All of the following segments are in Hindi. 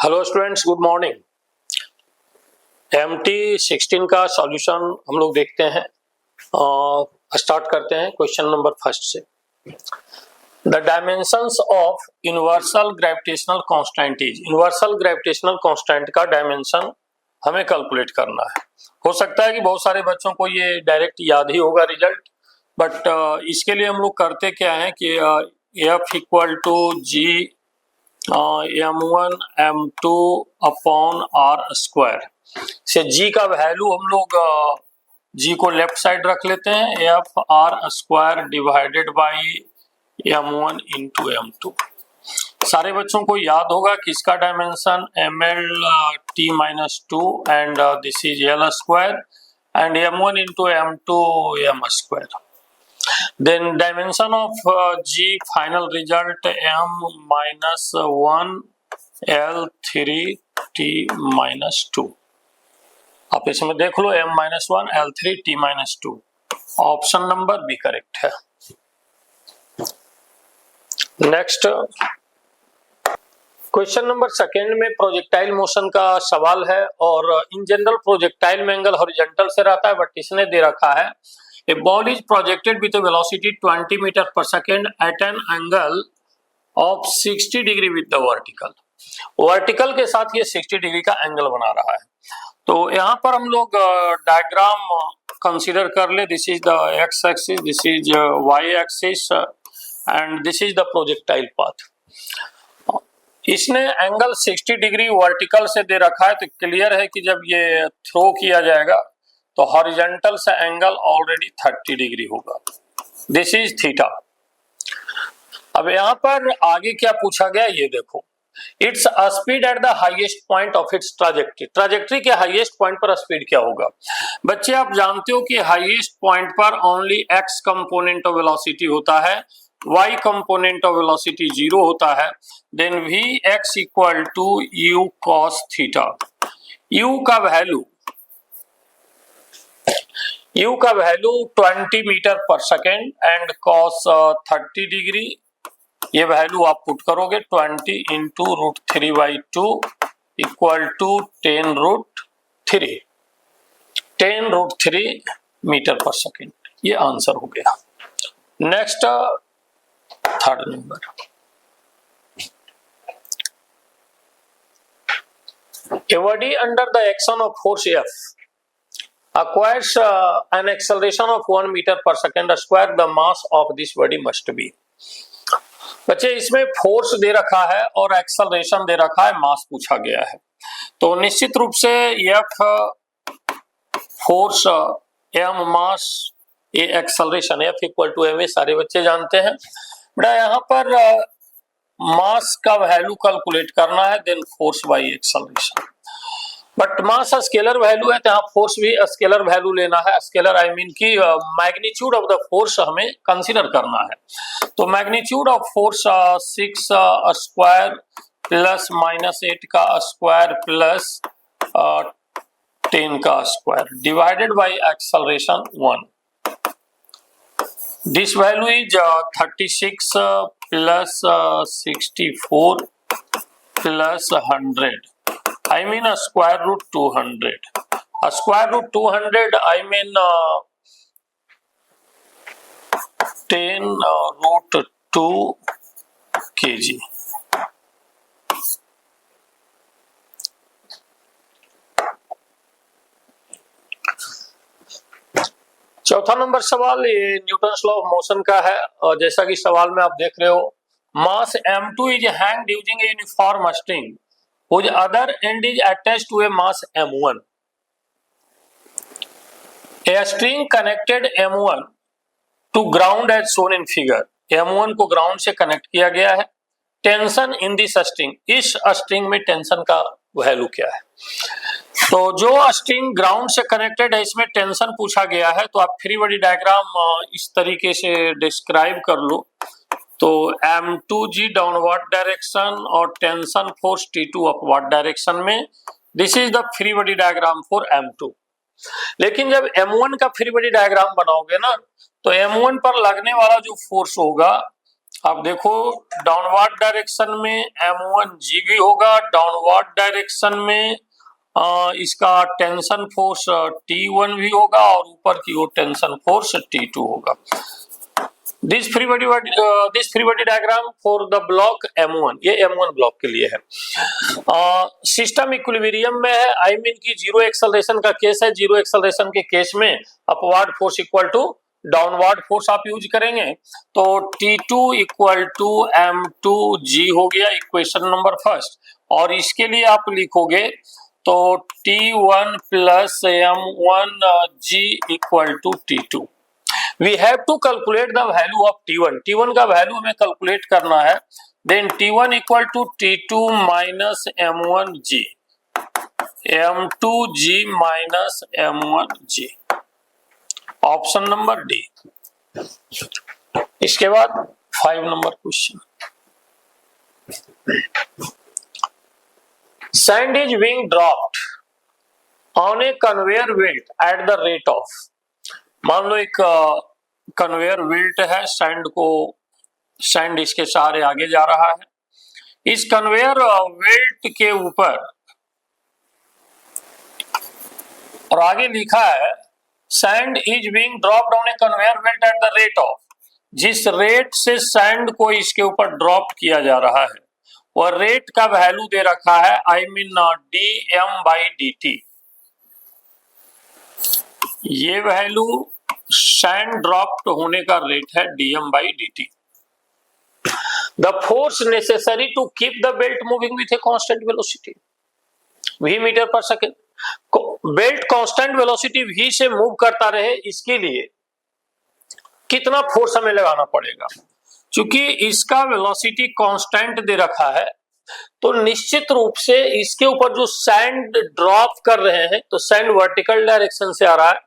Hello students, good morning. MT 16 का सॉल्यूशन हम लोग देखते हैं। स्टार्ट करते हैं क्वेश्चन नंबर फर्स्ट से। The dimensions of universal gravitational constant is. Universal gravitational constant का डायमेंशन हमें कैलकुलेट करना है। हो सकता है कि बहुत सारे बच्चों को ये डायरेक्ट याद ही होगा रिजल्ट, बट इसके लिए हम लोग करते क्या है कि F equal to G M1 M2 upon R square से G का वैल्यू हम लोग G को लेफ्ट साइड रख लेते हैं, F R square divided by M1 into M2। सारे बच्चों को याद होगा कि इसका dimension ML T minus 2 and this is L square and M1 into M2 M square. Then dimension of G final result M minus 1 L3 T minus 2। आप इसमें देख लो M minus 1 L3 T minus 2। Option number B correct है। नेक्स्ट क्वेश्चन नंबर सेकेंड में प्रोजेक्टाइल मोशन का सवाल है और इन जनरल प्रोजेक्टाइल में एंगल हॉरिजॉन्टल से रहता है, बट इसने दे रखा है A ball is projected with a velocity 20 meter per second at an angle of 60 degree with the vertical। Vertical के साथ ये 60 डिग्री का एंगल बना रहा है। तो यहाँ पर हम लोग डायग्राम कंसीडर कर ले। This is the X axis, this is Y axis and this is the projectile path. इसने एंगल 60 डिग्री वर्टिकल से दे रखा है, तो क्लियर है कि जब ये थ्रो किया जाएगा तो हॉरिजॉन्टल से एंगल ऑलरेडी 30 डिग्री होगा। This is theta. अब यहाँ पर आगे क्या पूछा गया ये देखो। Its speed at the highest point of its trajectory. Trajectory के हाईएस्ट पॉइंट पर स्पीड क्या होगा? बच्चे आप जानते हो कि हाईएस्ट पॉइंट पर only X component of velocity होता है, y कंपोनेंट ऑफ वेलोसिटी 0 होता है। Then Vx equal to u cos theta. u का वैल्यू 20 मीटर पर सेकेंड एंड cos 30 डिग्री। ये वैल्यू आप पुट करोगे 20 into root 3/2 equal to 10 root 3 metre पर सेकेंड। ये आंसर हो गया। Next third number. A body under the action of force F acquires an acceleration of 1 meter per second square, the mass of this body must be। बच्चे इसमें फोर्स दे रखा है और एक्सेलरेशन दे रखा है, मास पूछा गया है। तो निश्चित रूप से F फोर्स M मास, ये acceleration F equal to M, सारे बच्चे जानते हैं। बेटा यहाँ पर मास का वैल्यू कैलकुलेट करना है, then force by acceleration. But mass scalar value है तो यहाँ फोर्स भी स्केलर वैल्यू लेना है। स्केलर आई मीन की मैग्नीट्यूड ऑफ द फोर्स हमें कंसीडर करना है। तो magnitude of force 6 square plus -8 का स्क्वायर प्लस 10 का square divided by acceleration 1। This value is 36 plus 64 plus 100। I mean a square root 200. A square root 200 I mean 10 root 2 kg। चौथा नंबर सवाल ये न्यूटन्स लॉ ऑफ मोशन का है और जैसा कि सवाल में आप देख रहे हो, मास M2 is hanged using a uniform string whose other end is attached to a mass M1। A string connected M1 to ground as shown in figure। M1 को ग्राउंड से कनेक्ट किया गया है। टेंशन इन दिस स्ट्रिंग, इस स्ट्रिंग में टेंशन का वैल्यू क्या है? तो जो स्ट्रिंग ग्राउंड से कनेक्टेड है इसमें टेंशन पूछा गया है, तो आप फ्री बॉडी डायग्राम इस तरीके से डिस्क्राइब कर लो। तो M2G डाउनवर्ड डायरेक्शन और tension force T2 upward direction में। This is the free body diagram for M2। लेकिन जब M1 का फ्री बॉडी डायग्राम बनाओगे ना, तो M1 पर लगने वाला जो फोर्स होगा अब देखो डाउनवर्ड डायरेक्शन में M1G भी होगा, डाउनवर्ड डायरेक्शन में इसका टेंशन फोर्स T1 भी होगा और ऊपर की ओर टेंशन फोर्स T2 होगा। This free body diagram for the block M1, ये M1 ब्लॉक के लिए है। सिस्टम इक्विलिब्रियम में है, आई मीन की जीरो एक्सेलरेशन का केस है। जीरो एक्सेलरेशन के केस में upward force equal to downward force आप यूज करेंगे, तो T2 इक्वल टू M2G हो गया इक्वेशन नंबर फर्स्ट। और इसके लिए आप लिखोगे तो T1 plus M1G equal to T2। We have to calculate the value of T1. T1 का वैल्यू हमें कैलकुलेट करना है। Then T1 equal to T2 minus M1G, M2G minus M1G, option number D. इसके बाद 5 नंबर question, sand is being dropped on a conveyor belt at the rate of, मान लो एक कन्वेयर बेल्ट है, सैंड इसके सहारे आगे जा रहा है। इस कन्वेयर बेल्ट के ऊपर और आगे लिखा है sand is being dropped on A conveyor belt at the rate of, जिस रेट से सैंड को इसके ऊपर ड्रॉप किया जा रहा है वह रेट का वैल्यू दे रखा है, आई मीन dm/dt। ये वैल्यू सैंड ड्रॉप्ड होने का रेट है dm/dt। The force necessary to keep the belt moving with a constant velocity v metre पर second. Belt constant velocity v से मूव करता रहे, इसके लिए कितना फोर्स हमें लगाना पड़ेगा। क्योंकि इसका वेलोसिटी कांस्टेंट दे रखा है, तो निश्चित रूप से इसके ऊपर जो सैंड ड्रॉप कर रहे हैं, तो सैंड वर्टिकल डायरेक्शन से आ रहा है,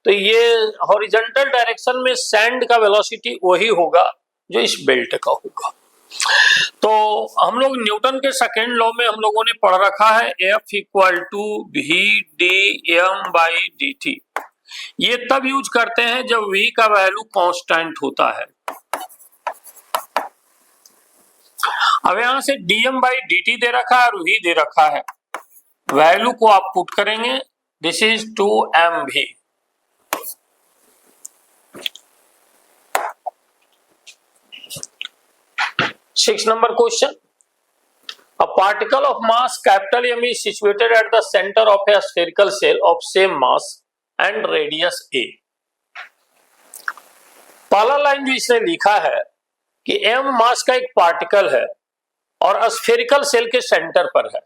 तो ये हॉरिजॉन्टल डायरेक्शन में सैंड का वेलोसिटी वही होगा जो इस बेल्ट का होगा। तो हम लोग न्यूटन के सेकेंड लॉ में हम लोगों ने पढ़ रखा है F equal to v dm/dt। ये तब यूज करते हैं जब v का वैल्यू कांस्टेंट होता है। अब यहां से dm/dt दे रखा है और v दे रखा है, वैल्यू को आप पुट करेंगे, this is 2mv। 6 number question. A particle of mass capital M is situated at the center of a spherical shell of same mass and radius a. पहला लाइन जो इसने लिखा है कि m मास का एक पार्टिकल है और स्फेरिकल सेल के सेंटर पर है,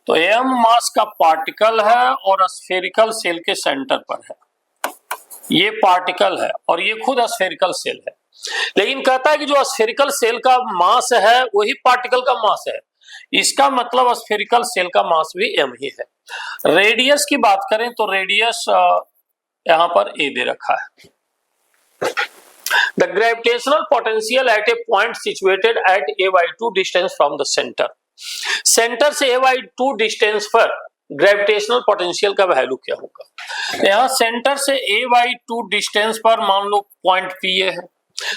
तो m मास का पार्टिकल है और स्फेरिकल सेल के सेंटर पर है। ये पार्टिकल है और ये खुद स्फेरिकल सेल है, लेकिन कहता है कि जो स्फेरिकल सेल का मास है वही पार्टिकल का मास है। इसका मतलब स्फेरिकल सेल का मास भी m ही है। रेडियस की बात करें तो रेडियस यहां पर a दे रखा है। The gravitational potential at a point situated at a/2 distance from the center. Centre से a/2 डिस्टेंस पर ग्रेविटेशनल पोटेंशियल का वैल्यू क्या होगा। यहाँ सेंटर से a/2 डिस्टेंस पर मान लो पॉइंट P है,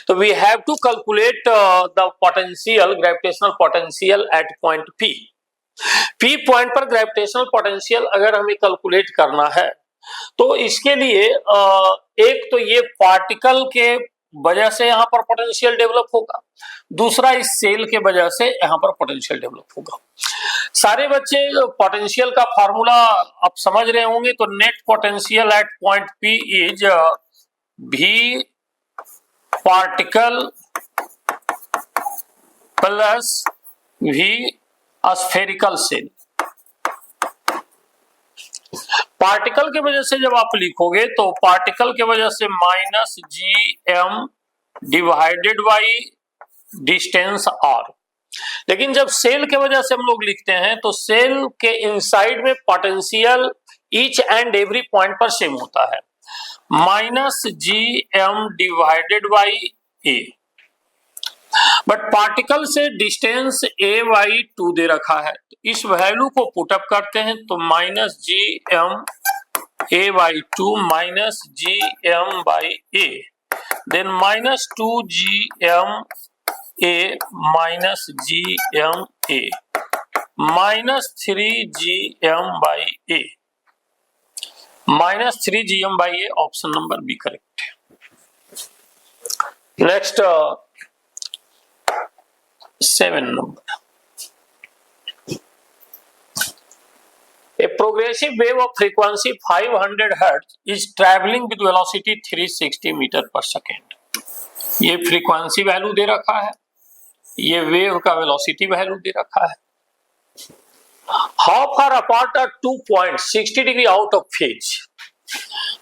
तो we have to calculate the potential, gravitational potential at point P। P point पर ग्रेविटेशनल पोटेंशियल अगर हमें कैलकुलेट करना है तो इसके लिए एक तो ये पार्टिकल के वजह से यहाँ पर पोटेंशियल डेवलप होगा, दूसरा इस सेल के वजह से यहाँ पर पोटेंशियल डेवलप होगा। सारे बच्चे पोटेंशियल का फार्मूला आप समझ रहे होंगे, तो net potential at point P is V particle plus V spherical shell. Particle के वजह से जब आप लिखोगे तो पार्टिकल के वजह से minus gm divided by distance r। लेकिन जब सेल के वजह से हम लोग लिखते हैं तो सेल के इनसाइड में potential each and every point पर सेम होता है, minus gm divided by a। But particle से डिस्टेंस a/2 दे रखा है, तो इस वैल्यू को पुटअप करते हैं तो minus gm a/2 minus gm by a, then minus 2gm a minus gma minus 3gm by a minus 3gm by a option number B correct है. Next 7 number. A progressive wave of frequency 500 Hz is traveling with velocity 360 meter per second. ये फ्रीक्वेंसी वैल्यू दे रखा है, ये वेव का वेलोसिटी वैल्यू दे रखा है. How far apart are 2 points 60 degree out of phase?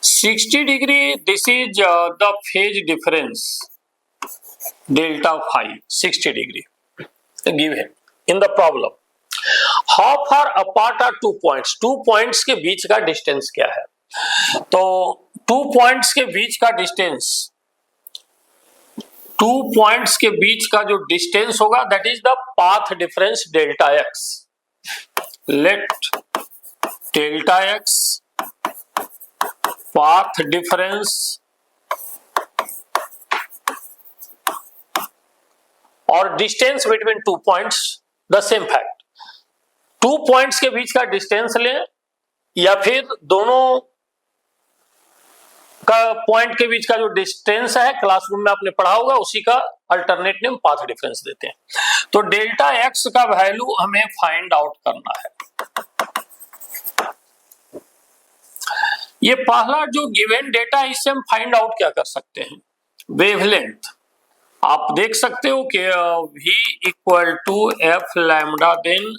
60 degree, this is the phase difference delta phi 60 degree given in the problem. How far apart are 2 points? 2 points के बीच का डिस्टेंस क्या है? तो 2 points के बीच का डिस्टेंस, 2 points के बीच का जो डिस्टेंस होगा that is the path difference delta X. Let delta X path difference और distance between 2 points the same fact. 2 points के बीच का डिस्टेंस लें या फिर दोनों का पॉइंट के बीच का जो डिस्टेंस है क्लासरूम में आपने पढ़ा होगा उसी का अल्टरनेट नेम पाथ डिफरेंस देते हैं. तो डेल्टा एक्स का वैल्यू हमें फाइंड आउट करना है. ये पहला जो गिवन डेटा है इससे हम फाइंड आउट क्या कर सकते हैं? वेवलेंथ. आप देख सकते हो कि v equal to F lambda, then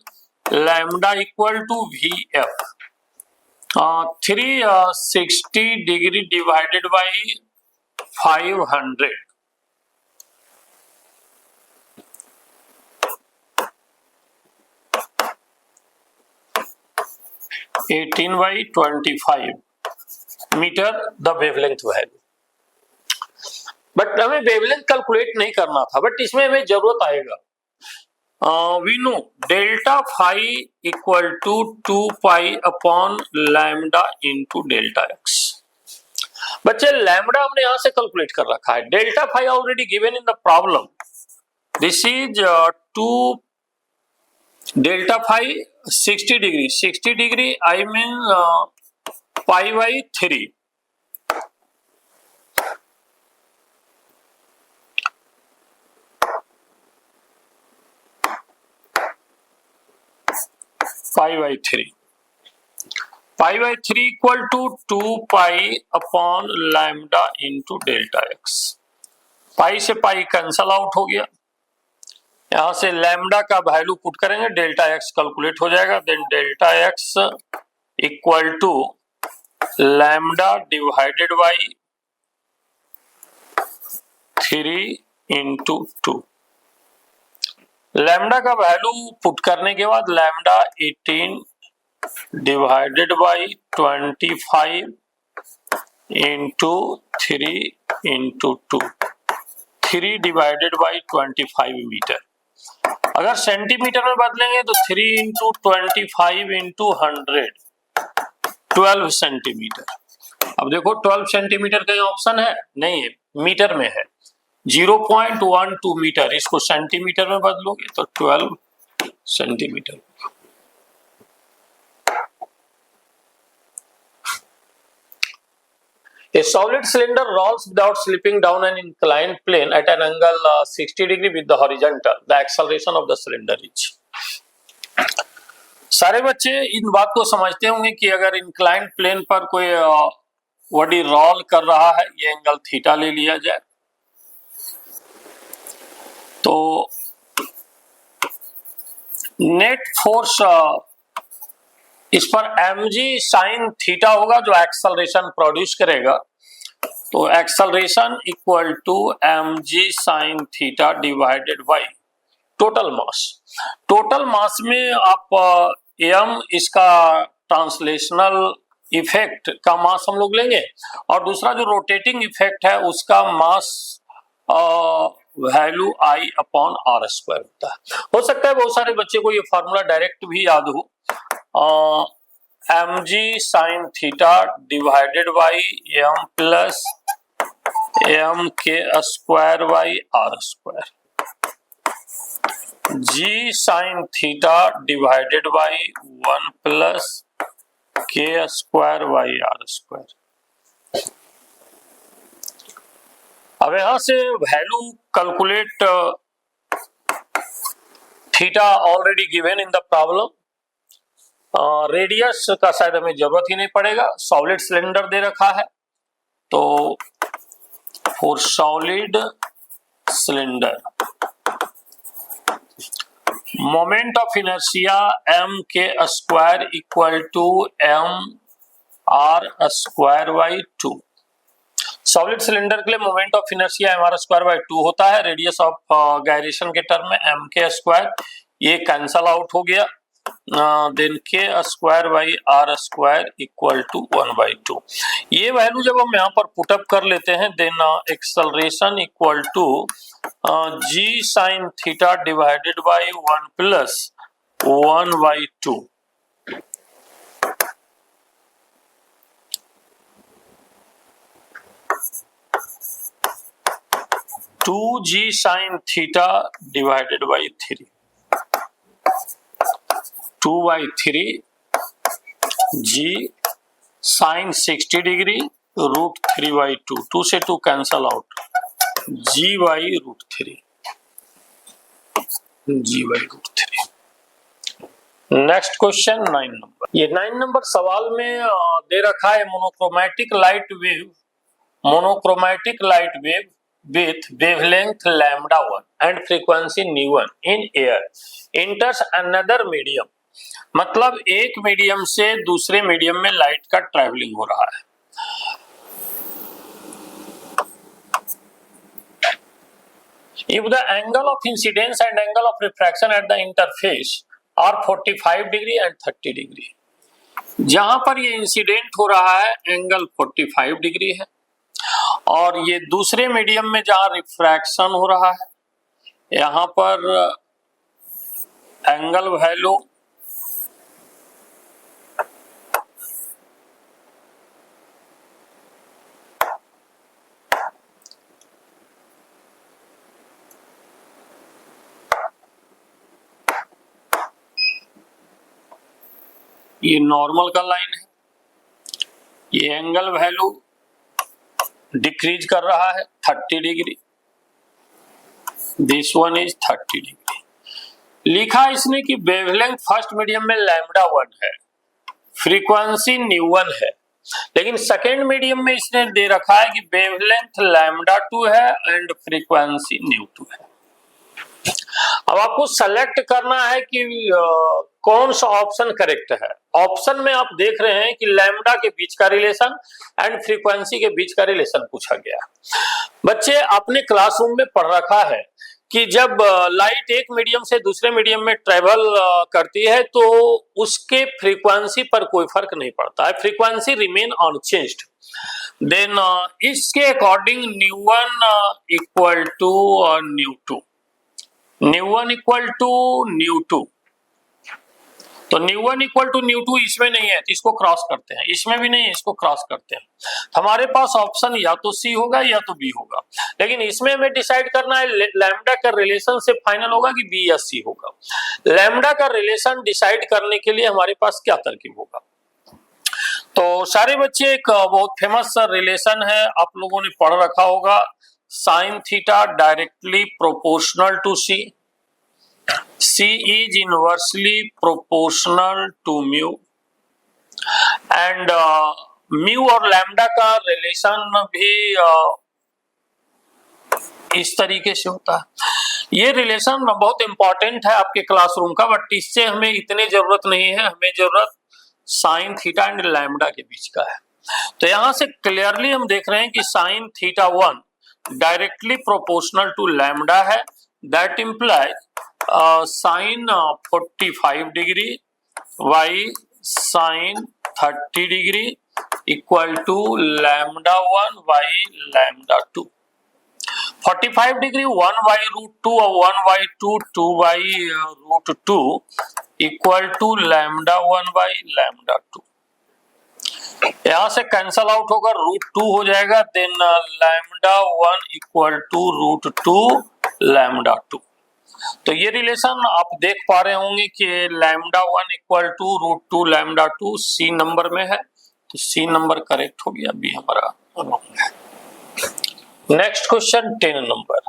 lambda equal to V F. 360 degree divided by 500 18/25 metre the wavelength value. But हमें वेवलेंथ कैलकुलेट नहीं करना था, बट इसमें हमें जरूरत आएगा. We know delta phi equal to 2 pi upon lambda into delta X. बच्चे लैम्डा हमने यहां से कैलकुलेट कर रखा है. Delta phi already given in the problem. This is 2 delta phi 60 degree. 60 degree I mean pi by 3. Pi by 3. Pi by 3 equal to 2 pi upon lambda into delta X. Pi से पाई कैंसल आउट हो गया. यहां से लैम्डा का वैल्यू पुट करेंगे, डेल्टा एक्स कैलकुलेट हो जाएगा. Then delta X equal to lambda divided by 3 into 2. Lambda का वैल्यू पुट करने के बाद lambda 18 divided by 25 into 3 into 2. 3 divided by 25 metre. अगर सेंटीमीटर में बदलेंगे तो 3 इंटू 25 इंटू 100 12 सेंटीमीटर. अब देखो 12 सेंटीमीटर का ऑप्शन है नहीं है, मीटर में है. 0.12 मीटर, इसको सेंटीमीटर में बदलोगे तो 12 centimetre. A solid cylinder rolls without slipping down an inclined plane at an angle 60 degree with the horizontal. The acceleration of the cylinder is. सारे बच्चे इन बात को समझते होंगे कि अगर इंक्लाइंड प्लेन पर कोई बॉडी रोल कर रहा है, ये एंगल थीटा ले लिया जाए तो नेट फोर्स इस पर mg साइन थीटा होगा जो एक्सेलरेशन प्रोड्यूस करेगा. तो acceleration equal to mg sine theta divided by total mass. Total mass में आप m इसका ट्रांसलेशनल इफेक्ट का मास हम लोग लेंगे और दूसरा जो रोटेटिंग इफेक्ट है उसका mass value I upon R square होता है. हो सकता है बहुत सारे बच्चे को ये फॉर्मूला डायरेक्ट भी याद हो. M G sine theta divided by M plus M K square by R square. G sine theta divided by 1 plus K square by R square. अब यहां से value calculate theta already given in the problem. Radius का शायद हमें जरूरत ही नहीं पड़ेगा, सॉलिड सिलेंडर दे रखा है, तो for solid cylinder moment of inertia m K square equal to m r square by 2। Solid cylinder के लिए moment of inertia m r square by 2 होता है। रेडियस ऑफ गायरेशन के टर्म में m के स्क्वायर, ये कैंसल आउट हो गया, then K square by R square equal to 1/2। ये वैल्यू जब हम यहाँ पर पुटअप कर लेते हैं, then acceleration equal to G sine theta divided by 1 plus 1/2। Two G sine theta divided by 3, 2/3 G sine 60 degree root 3/2, 2 से 2 cancel out, G by root 3, G by root 3। Next question 9 number. ये 9 नंबर सवाल में दे रखा है monochromatic light wave with wavelength lambda 1 and frequency nu1 in air enters another medium। मतलब एक मीडियम से दूसरे मीडियम में लाइट का ट्रैवलिंग हो रहा है। If the angle of incidence and angle of refraction at the interface are 45 degree and 30 degree, जहां पर ये इंसिडेंट हो रहा है एंगल 45 डिग्री है, और ये दूसरे मीडियम में जहां रिफ्रैक्शन हो रहा है यहां पर एंगल वैल्यू ये नॉर्मल का लाइन है, ये एंगल वैल्यू डिक्रीज कर रहा है 30 degree, this one is 30 degree. लिखा इसने कि वेवलेंथ फर्स्ट मीडियम में लैम्डा 1 है, फ्रीक्वेंसी न्यू1 है, लेकिन सेकेंड मीडियम में इसने दे रखा है कि वेवलेंथ लैम्डा 2 है एंड फ्रीक्वेंसी न्यू2 है। अब आपको सेलेक्ट करना है कि कौन सा ऑप्शन करेक्ट है। ऑप्शन में आप देख रहे हैं कि लैम्डा के बीच का रिलेशन एंड फ्रीक्वेंसी के बीच का रिलेशन पूछा गया। बच्चे आपने क्लासरूम में पढ़ रखा है कि जब लाइट एक मीडियम से दूसरे मीडियम में ट्रेवल करती है तो उसके फ्रीक्वेंसी पर कोई फर्क नहीं पड़ता है, फ्रीक्वेंसी रिमेन अनचेंज्ड। देन इसके अकॉर्डिंग न्यू1 इक्वल टू न्यू2, न्यू1 इक्वल टू न्यू2, तो न्यू1 इक्वल टू न्यू2 इसमें नहीं है तो इसको क्रॉस करते हैं, इसमें भी नहीं है इसको क्रॉस करते हैं। हमारे पास ऑप्शन या तो सी होगा या तो बी होगा, लेकिन इसमें हमें डिसाइड करना है लैम्डा का रिलेशन से फाइनल होगा कि बी या सी होगा। लैम्डा का रिलेशन डिसाइड करने के लिए हमारे पास क्या तरकीब होगा। तो सारे बच्चे एक बहुत फेमस रिलेशन है, आप लोगों ने पढ़ रखा होगा, sine theta directly proportional to C, C is inversely proportional to mu, and mu और लैम्डा का रिलेशन भी इस तरीके से होता है। ये रिलेशन बहुत इंपॉर्टेंट है आपके क्लासरूम का, बट इससे हमें इतनी जरूरत नहीं है, हमें जरूरत साइन थीटा एंड लैम्डा के बीच का है। तो यहां से क्लियरली हम देख रहे हैं कि sine theta 1 directly proportional to lambda है, that implies sine 45 degree by sine 30 degree equal to lambda 1 by lambda 2। 45 degree 1 by root 2 और 1 by 2 2 by root 2 equal to lambda 1 by lambda 2। यहां से कैंसल आउट होकर रूट 2 हो जाएगा, then lambda 1 equal to root 2 lambda 2। तो ये रिलेशन आप देख पा रहे होंगे कि λ1 इक्वल टू √2 λ2 सी नंबर में है, तो सी नंबर करेक्ट हो गया, बी हमारा रॉन्ग है। Next question 10 number.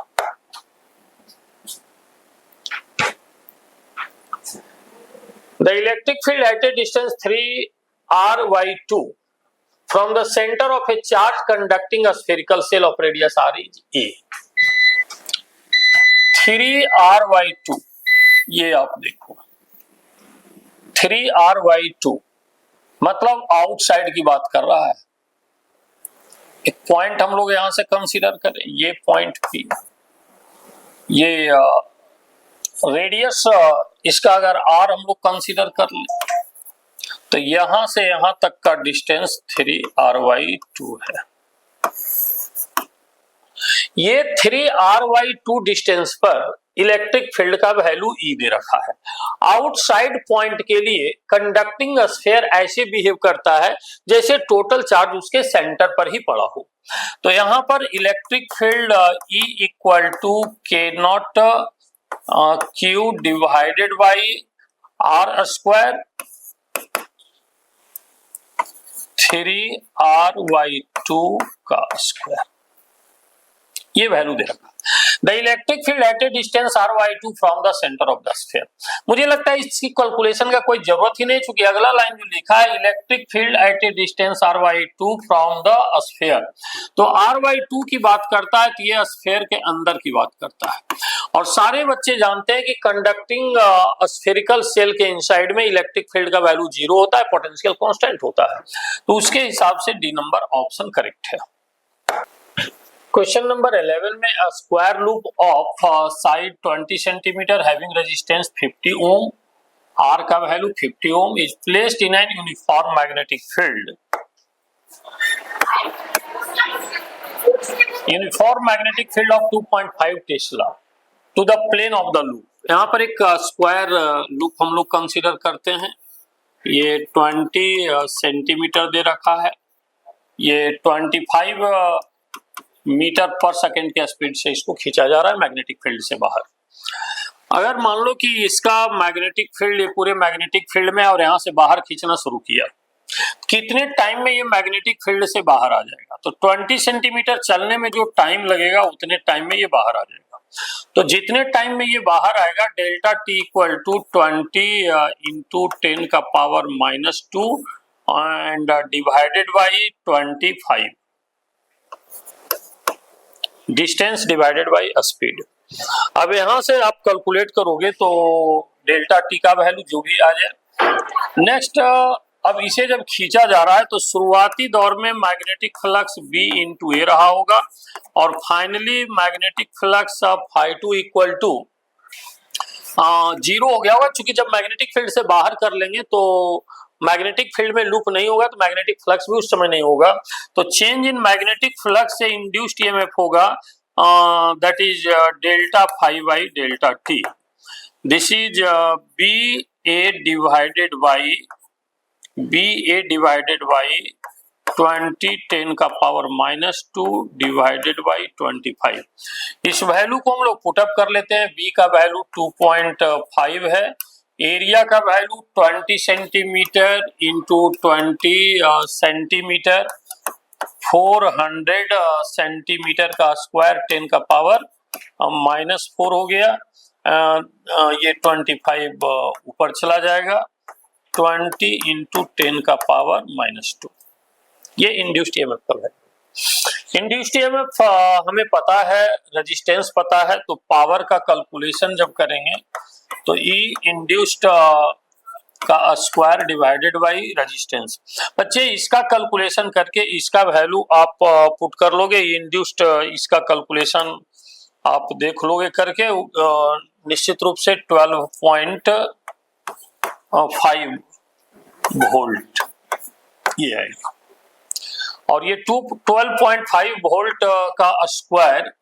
The electric field at a distance 3r/2 from the center of a charge conducting a spherical shell of radius r is a। 3r/2 ये आप देखो, 3r/2 मतलब आउटसाइड की बात कर रहा है। एक पॉइंट हम लोग यहां से कंसीडर करें, ये पॉइंट P, ये रेडियस इसका अगर r हम लोग कंसीडर कर लें तो यहां से यहां तक का डिस्टेंस 3r/2 है। ये 3r/2 डिस्टेंस पर इलेक्ट्रिक फील्ड का वैल्यू E दे रखा है। आउटसाइड पॉइंट के लिए कंडक्टिंग स्फीयर ऐसे बिहेव करता है जैसे टोटल चार्ज उसके सेंटर पर ही पड़ा हो। तो यहां पर electric field E equal to k0 q divided by r square 3r/2 का स्क्वायर, ये वैल्यू दे रखा। The electric field at a distance r/2 from the centre of the sphere. मुझे लगता है इसकी कैलकुलेशन का कोई जरूरत ही नहीं, चूंकि अगला लाइन जो लिखा है electric field at a distance r/2 from the sphere, तो r/2 की बात करता है तो ये स्फीयर के अंदर की बात करता है। और सारे बच्चे जानते हैं कि कंडक्टिंग स्फेरिकल सेल के इनसाइड में इलेक्ट्रिक फील्ड का वैल्यू 0 होता है, पोटेंशियल कांस्टेंट होता है, तो उसके हिसाब से डी नंबर ऑप्शन करेक्ट है। क्वेश्चन नंबर 11 में a square loop of side 20 centimetre having resistance 50 ohm, R का value 50 ohm is placed in an uniform magnetic field. Uniform magnetic field of 2.5 tesla to the plane of the loop. यहाँ पर एक स्क्वायर लूप हम लोग कंसीडर करते हैं। ये 20 सेंटीमीटर दे रखा है, ये 25 मीटर पर सेकेंड के स्पीड से इसको खींचा जा रहा है मैग्नेटिक फील्ड से बाहर। अगर मान लो कि इसका मैग्नेटिक फील्ड, ये पूरे मैग्नेटिक फील्ड में और यहाँ से बाहर खींचना शुरू किया, कितने टाइम में ये मैग्नेटिक फील्ड से बाहर आ जाएगा? तो 20 सेंटीमीटर चलने में जो टाइम लगेगा उतने टाइम में ये बाहर आ जाएगा। तो जितने टाइम में ये बाहर आएगा delta t equal to 20 into 10 का power -2 and divided by 25, distance divided by speed. अब यहां से आप कैलकुलेट करोगे तो डेल्टा टी का वैल्यू जो भी आ जाए। नेक्स्ट, अब इसे जब खींचा जा रहा है तो शुरुआती दौर में magnetic flux B into A रहा होगा और finally magnetic flux φ2 equal to 0 हो गया होगा, क्योंकि जब मैग्नेटिक फील्ड से बाहर कर लेंगे तो मैग्नेटिक फील्ड में लूप नहीं होगा तो मैग्नेटिक फ्लक्स भी उस समय नहीं होगा। तो चेंज इन मैग्नेटिक फ्लक्स से इंड्यूस्ड ईएमएफ होगा, that is delta phi by delta t. This is B A divided by 20 10 का पावर -2 डिवाइडेड बाई 25। इस वैल्यू को हम लोग पुटअप कर लेते हैं। बी का वैल्यू 2.5 है, एरिया का value 20 centimetre into 20 centimetre, 400 centimetre का स्क्वायर 10 का पावर -4 हो गया। ये 25 ऊपर चला जाएगा, 20 इंटू 10 का पावर -2। ये इंड्यूस्ड ईएमएफ का है। इंड्यूस्ड ईएमएफ हमें पता है, रेजिस्टेंस पता है, तो पावर का कैलकुलेशन जब करेंगे तो ई इंड्यूस्ड का स्क्वायर डिवाइडेड बाई रेजिस्टेंस। बच्चे इसका कैलकुलेशन करके इसका वैल्यू आप पुट कर लोगे, इंड्यूस्ड इसका कैलकुलेशन आप देख लोगे करके, निश्चित रूप से 12.5 वोल्ट ये आएगा। और ये 12.5 वोल्ट का स्क्वायर,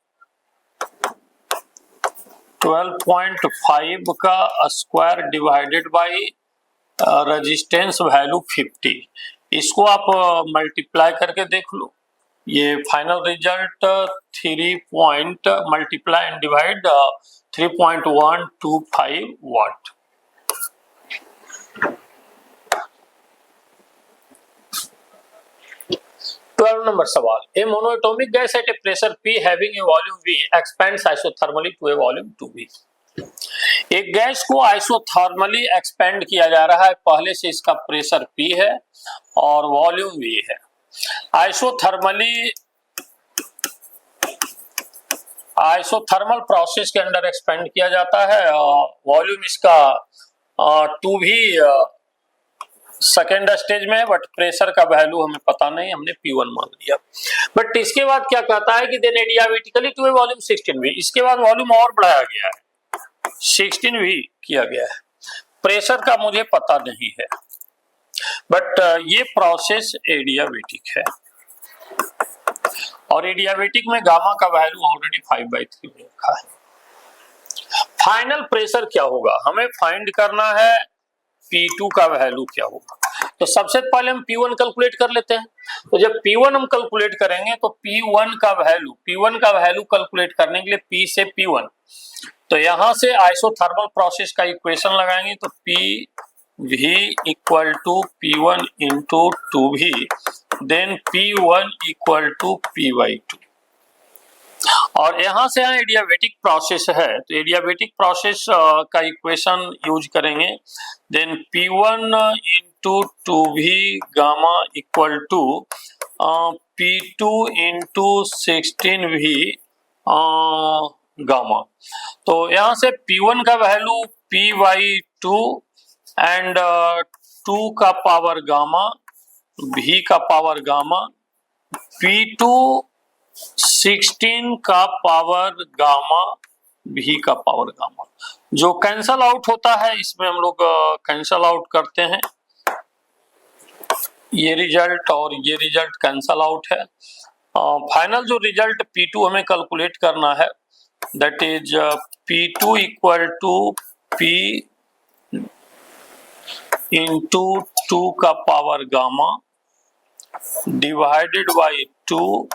12.5 का square divided by resistance value 50, इसको आप मल्टीप्लाई करके देख लो। ये final result 3 point multiply and divide 3.125 watt. Twelve number सवाल, a monoatomic gas at a pressure P having a volume V expands isothermally to a volume 2V। एक गैस को आइसोथर्मली एक्सपेंड किया जा रहा है, पहले से इसका प्रेशर P है और वॉल्यूम V है। आइसोथर्मल प्रोसेस के अंदर एक्सपेंड किया जाता है, वॉल्यूम इसका 2V सेकेंड स्टेज में है, बट प्रेशर का वैल्यू हमें पता नहीं, हमने P1 मान लिया। बट इसके बाद क्या कहता है कि then adiabatically to a volume 16V, इसके बाद वॉल्यूम और बढ़ाया गया है, 16V किया गया है। प्रेशर का मुझे पता नहीं है, बट ये प्रोसेस एडियाबेटिक है और एडियाबेटिक में गामा का वैल्यू ऑलरेडी 5/3 में रखा है। फाइनल प्रेशर क्या होगा हमें फाइंड करना है, P2 का वैल्यू क्या होगा। तो सबसे पहले हम P1 कैलकुलेट कर लेते हैं। तो जब P1 हम कैलकुलेट करेंगे तो P1 का वैल्यू कैलकुलेट करने के लिए P से P1, तो यहां से आइसोथर्मल प्रोसेस का इक्वेशन लगाएंगे तो PV equal to P1 into 2V, then P1 equal to P/2। और यहां से यहाँ एडियाबेटिक प्रोसेस है, तो एडियाबेटिक प्रोसेस का इक्वेशन यूज करेंगे, then P1 into 2V gamma equal to P2 into 16V gamma. तो यहाँ से P1 का वैल्यू P/2 एंड 2 का पावर गामा, V का पावर गामा, P2 16 का पावर गामा, V का पावर गामा, जो कैंसल आउट होता है इसमें हम लोग कैंसल आउट करते हैं, ये रिजल्ट और ये रिजल्ट कैंसल आउट है। फाइनल जो रिजल्ट P2 हमें कैलकुलेट करना है, that is P2 equal to P into 2 का power gamma divided by 2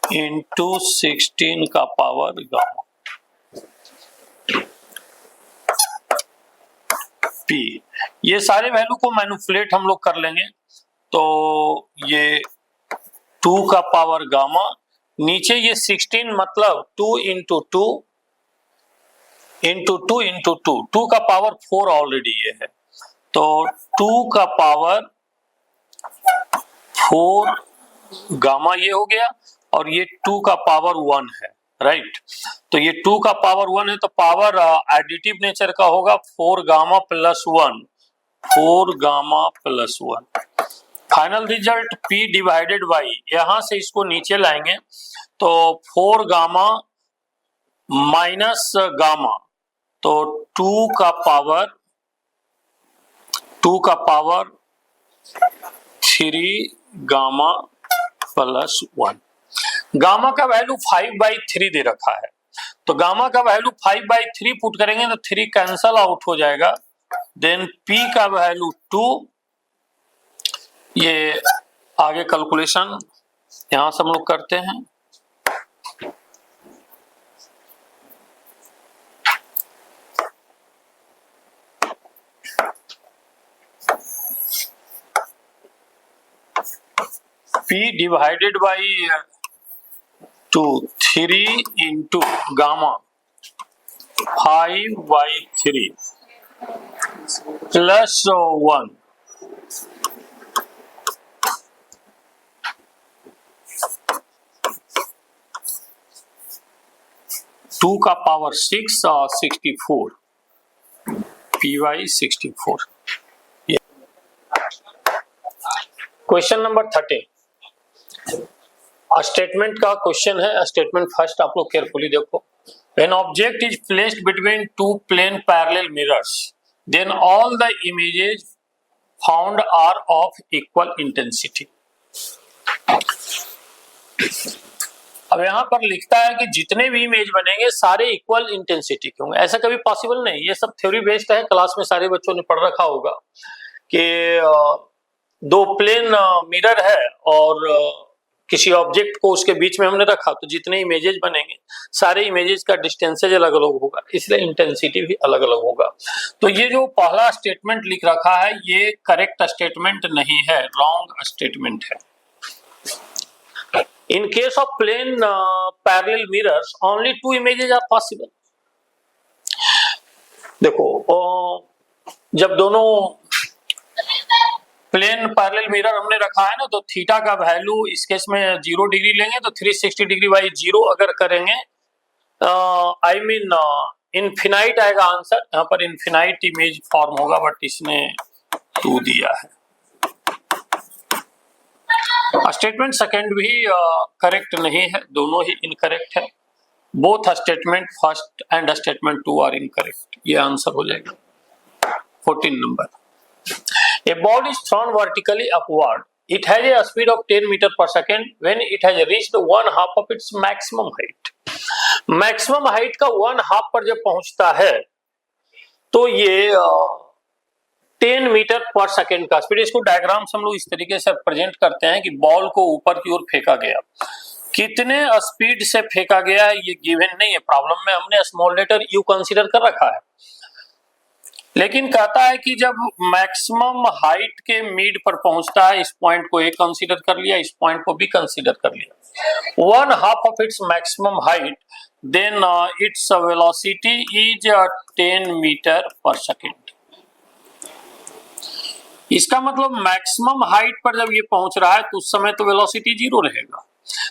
into 16 का पावर गामा P। ये सारे वैल्यू को मैनिपुलेट हम लोग कर लेंगे, तो ये 2 का पावर गामा, नीचे ये 16 मतलब 2 इंटू 2 इंटू 2 इंटू 2, 2 का पावर 4 ऑलरेडी ये है, तो 2 का पावर 4 गामा ये हो गया, और ये 2 का पावर 1 है, राइट। तो ये 2 का पावर 1 है, तो पावर एडिटिव नेचर का होगा, 4 gamma plus 1, 4 gamma plus 1। Final result P divided by, यहां से इसको नीचे लाएंगे तो 4 गामा माइनस गामा, तो 2 का पावर 3 गामा प्लस 1। गामा का वैल्यू 5/3 दे रखा है, तो गामा का वैल्यू 5/3 पुट करेंगे तो 3 कैंसल आउट हो जाएगा, देन P का वैल्यू 2। ये आगे कैलकुलेशन यहां से हम लोग करते हैं, P divided by 2, 3 into gamma 5/3 plus 1, two का पावर 6 और 64, P/64। क्वेश्चन नंबर 13 स्टेटमेंट का क्वेश्चन है। स्टेटमेंट फर्स्ट आप लोग केयरफुली देखो। When object is placed between two plane parallel mirrors, then all the images found are of equal intensity. अब यहाँ पर लिखता है कि जितने भी इमेज बनेंगे सारे इक्वल इंटेंसिटी के होंगे। ऐसा कभी पॉसिबल नहीं, ये सब थ्योरी बेस्ड है, क्लास में सारे बच्चों ने पढ़ रखा होगा कि दो प्लेन मिरर है और किसी ऑब्जेक्ट को उसके बीच में हमने रखा तो जितने इमेजेस बनेंगे सारे इमेजेस का डिस्टेंसेज अलग अलग होगा, इसलिए इंटेंसिटी भी अलग अलग होगा। तो ये जो पहला स्टेटमेंट लिख रखा है ये करेक्ट स्टेटमेंट नहीं है, रॉन्ग स्टेटमेंट है। In case of plane parallel mirrors, only two images are possible. देखो जब दोनों प्लेन पैरेलल मिरर हमने रखा है ना तो थीटा का वैल्यू इस केस में 0 डिग्री लेंगे तो 360 डिग्री बाई 0 अगर करेंगे आई मीन इनफिनाइट आएगा आंसर। यहाँ पर इनफिनाइट इमेज फॉर्म होगा बट इसने 2 दिया है। स्टेटमेंट सेकंड भी करेक्ट नहीं है, दोनों ही इनकरेक्ट है। Both statement first and statement 2 are incorrect, ये आंसर हो जाएगा 14 number. A ball is thrown vertically upward. It has a speed of 10 meter per second when it has reached 1/2 of its maximum height. Maximum height का 1/2 पर जब पहुंचता है तो ये 10 मीटर पर सेकेंड का स्पीड। इसको डायग्राम से हम लोग इस तरीके से प्रेजेंट करते हैं कि बॉल को ऊपर की ओर फेंका गया, कितने स्पीड से फेंका गया है ये गिवन नहीं है, प्रॉब्लम में हमने स्मॉल लेटर यू कंसीडर कर रखा है। लेकिन कहता है कि जब मैक्सिमम हाइट के मिड पर पहुंचता है, इस पॉइंट को ए कंसीडर कर लिया, इस पॉइंट को बी कंसीडर कर लिया, 1/2 of its maximum height, then its velocity is 10 metre पर सेकेंड। इसका मतलब मैक्सिमम हाइट पर जब ये पहुंच रहा है तो उस समय तो वेलोसिटी 0 रहेगा।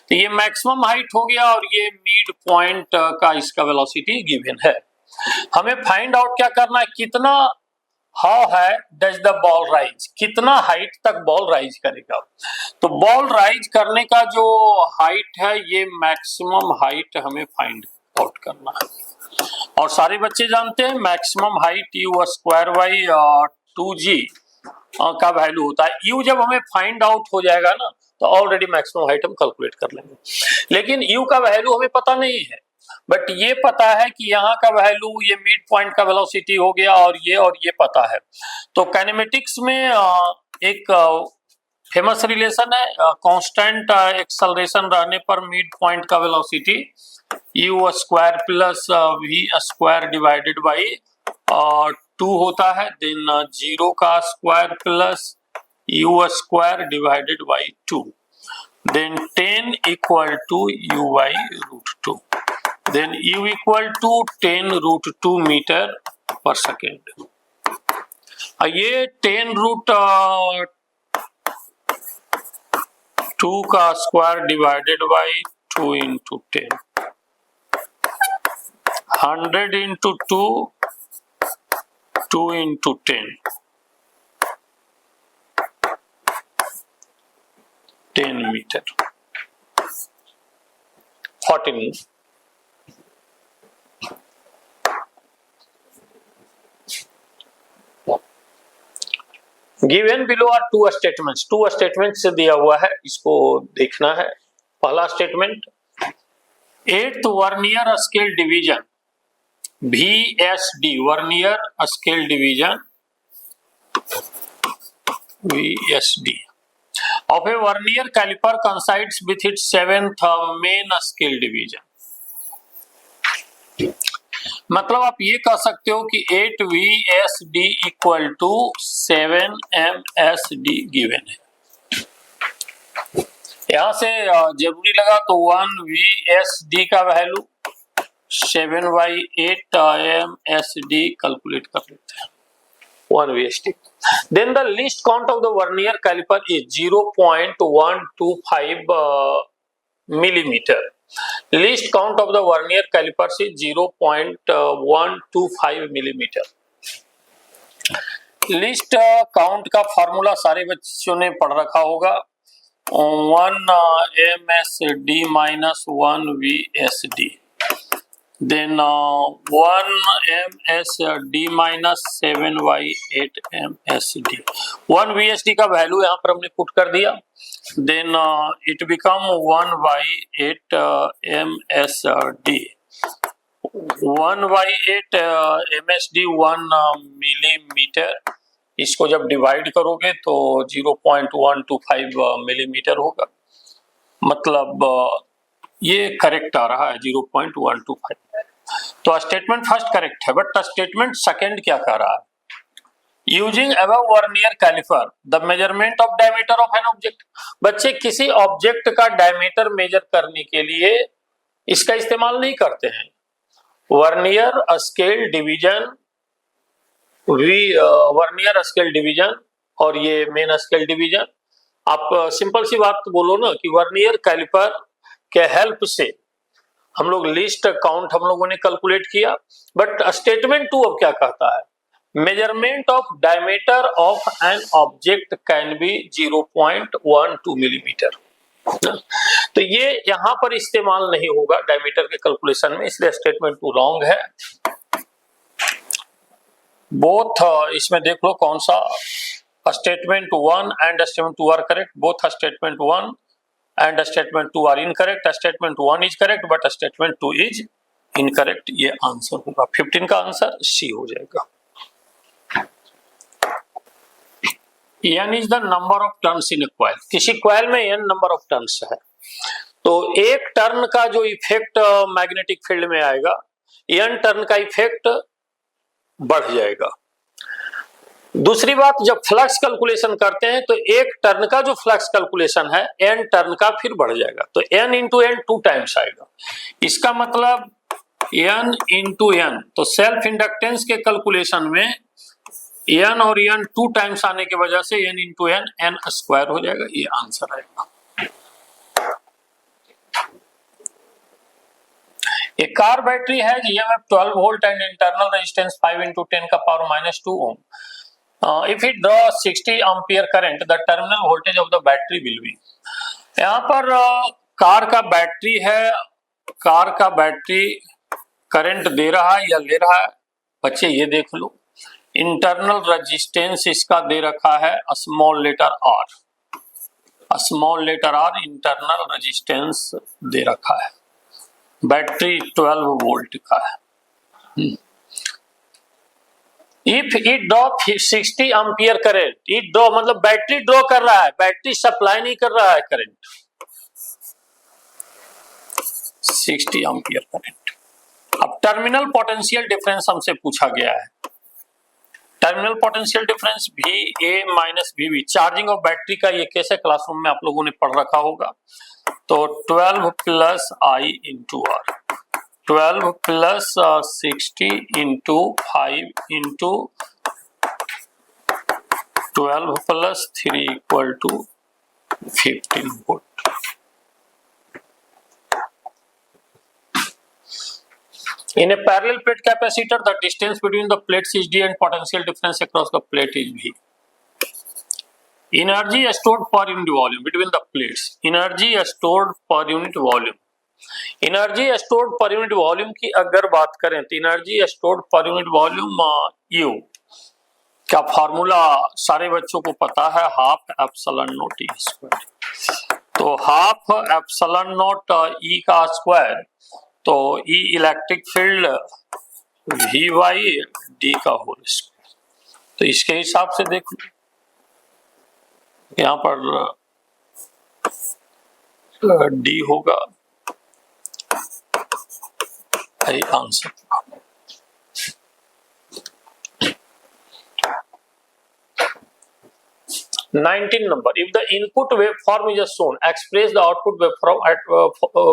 तो ये मैक्सिमम हाइट हो गया और ये मिड पॉइंट का इसका वेलोसिटी गिवन है। हमें फाइंड आउट क्या करना है, कितना हाउ है डज द बॉल राइज, कितना हाइट तक बॉल राइज करेगा। तो बॉल राइज करने का जो हाइट है ये मैक्सिमम हाइट हमें फाइंड आउट करना है। और सारे बच्चे जानते हैं maximum height you square by 2g का वैल्यू होता है। यू जब हमें फाइंड आउट हो जाएगा ना तो ऑलरेडी मैक्सिमम हाइट हम कैलकुलेट कर लेंगे, लेकिन यू का वैल्यू हमें पता नहीं है, बट ये पता है कि यहाँ का वैल्यू ये मिड पॉइंट का वेलोसिटी हो गया और ये पता है। तो काइनेमेटिक्स में एक फेमस रिलेशन है, कांस्टेंट एक्सेलरेशन रहने पर मिड पॉइंट का velocity u square plus v square divided by 2 होता है, देन 0 का square plus u square divided by 2, then 10 equal to u by √2, then u equal to 10√2 metre पर सेकेंड। ये 10√2 का square divided by 2 into 10, 100 into 2, 2 into 10, 10 metre, 14। Given below are 2 statements, 2 statement से दिया हुआ है, इसको देखना है। पहला statement, 8th vernier scale division VSD, vernier scale division VSD of a vernier caliper coincides with its 7th main scale division। मतलब आप ये कह सकते हो कि 8 VSD equal to 7 MSD given है। यहां से जरूरी लगा तो 1 VSD का वैल्यू 7/8 MSD कैलकुलेट कर लेते हैं, 1 VSD। Then the least count of the vernier caliper is 0.125 millimeter. Least count of the vernier calipers is 0.125 millimeter. Least count का फॉर्मूला सारे बच्चों ने पढ़ रखा होगा, 1 MSD minus 1 VSD, then 1 MSD minus 7/8 MSD। 1 VSD का वैल्यू यहाँ पर हमने पुट कर दिया, then it become 1/8 MSD। 1/8 MSD 1 millimetre, इसको जब डिवाइड करोगे तो 0.125 मिलीमीटर होगा। मतलब ये करेक्ट आ रहा है 0.125। तो स्टेटमेंट फर्स्ट करेक्ट है, बट स्टेटमेंट सेकंड क्या कह रहा है? Using above vernier caliper the measurement of diameter of an object. बच्चे किसी ऑब्जेक्ट का डायमीटर मेजर करने के लिए इसका इस्तेमाल नहीं करते हैं। Vernier scale division, vernier scale division और ये मेन स्केल डिवीजन। आप सिंपल सी बात बोलो ना कि वर्नियर कैलिपर के हेल्प से हम लोग लिस्ट काउंट हम लोगों ने कैलकुलेट किया, बट स्टेटमेंट 2 अब क्या कहता है? Measurement of diameter of an object can be 0.12 millimetre. तो ये यहां पर इस्तेमाल नहीं होगा डायमीटर के कैलकुलेशन में, इसलिए स्टेटमेंट 2 रॉन्ग है। बोथ इसमें देख लो कौन सा statement 1 and statement 2 are correct, both statement 1 and statement 2 are incorrect. Statement 1 is correct but statement 2 is incorrect। ये आंसर होगा 15 का आंसर सी हो जाएगा। n is the number of turns in a coil। किसी कॉइल में n नंबर ऑफ टर्न्स है, तो एक टर्न का जो इफेक्ट मैग्नेटिक फील्ड में आएगा, n टर्न का इफेक्ट बढ़ जाएगा। दूसरी बात, जब फ्लक्स कैलकुलेशन करते हैं तो एक टर्न का जो फ्लक्स कैलकुलेशन है n टर्न का फिर बढ़ जाएगा, तो n इंटू एन 2 टाइम्स आएगा। इसका मतलब n इंटू एन, तो सेल्फ इंडक्टेंस के कैलकुलेशन में n और n 2 टाइम्स आने की वजह से n into n n square हो जाएगा। ये आंसर आएगा। A car battery has EMF 12 volt and internal resistance 5 into 10 का power -2 ohm। If it draws 60 ampere current, the terminal voltage of the battery will be। यहाँ पर कार का बैटरी है, कार का बैटरी करंट दे रहा है या ले रहा है? बच्चे ये देख लो, इंटरनल रेजिस्टेंस इसका दे रखा है small letter r, small letter r internal resistance दे रखा है, बैटरी 12 वोल्ट का है। If it draw 60 ampere current, it draw मतलब बैटरी ड्रॉ कर रहा है, बैटरी सप्लाई नहीं कर रहा है करंट, 60 एम्पियर करंट। अब टर्मिनल पोटेंशियल डिफरेंस हमसे पूछा गया है। Terminal potential difference VA minus VB, charging of battery का ये कैसे क्लासरूम में आप लोगों ने पढ़ रखा होगा। तो 12 plus I into R, 12 plus 60 into 5 into 12 plus 3 equal to 15 volt. In a parallel plate capacitor, the distance between the plates is d and potential difference across the plate is V। Energy stored per unit volume between the plates, energy stored per unit volume। Energy stored per unit volume की अगर बात करें तो energy stored per unit volume U का फॉर्मूला सारे बच्चों को पता है, half epsilon naught E square. तो हाफ एप्सिलॉन नॉट ई का स्क्वायर, तो E electric field V by D का होल स्क्वायर। तो इसके हिसाब से देख लो, यहाँ पर डी होगा answer. 19 number, if the input waveform is shown, express the output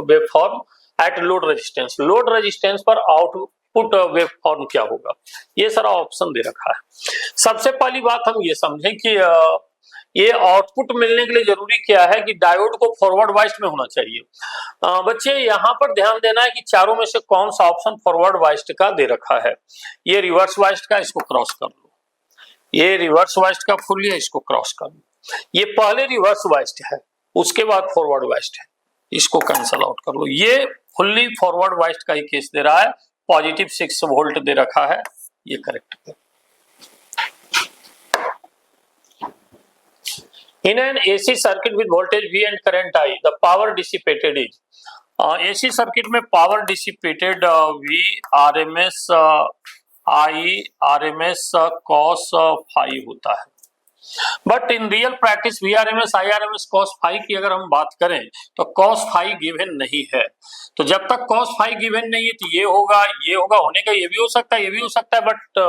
waveform at load resistance। Load resistance पर आउटपुट वेवफॉर्म क्या होगा? ये सारा ऑप्शन दे रखा है। सबसे पहली बात हम ये समझें कि ये आउटपुट मिलने के लिए जरूरी क्या है कि डायोड को फॉरवर्ड बाइस्ड में होना चाहिए। बच्चे यहाँ पर ध्यान देना है कि चारों में से कौन सा ऑप्शन फॉरवर्ड बाइस्ड का दे रखा है। ये रिवर्स बाइस्ड का, इसको क्रॉस कर लो। ये रिवर्स बाइस्ड का फुल है, इसको क्रॉस कर लो। ये पहले रिवर्स बाइस्ड है, उसके बाद फॉरवर्ड बाइस्ड है, इसको कैंसल आउट कर लो। ये फुल्ली फॉरवर्ड बाइस्ड का ही केस दे रहा है, पॉजिटिव 6 वोल्ट दे रखा है, ये करेक्ट है। In an AC circuit with voltage V and current I, the power dissipated is। AC circuit में power dissipated V RMS I RMS cos phi होता है। But in real practice VRMS IRMS cos phi की अगर हम बात करें तो cos फाई गिवन नहीं है। तो जब तक cos फाई गिवन नहीं है तो ये होगा होने का, ये भी हो सकता है, ये भी हो सकता है, बट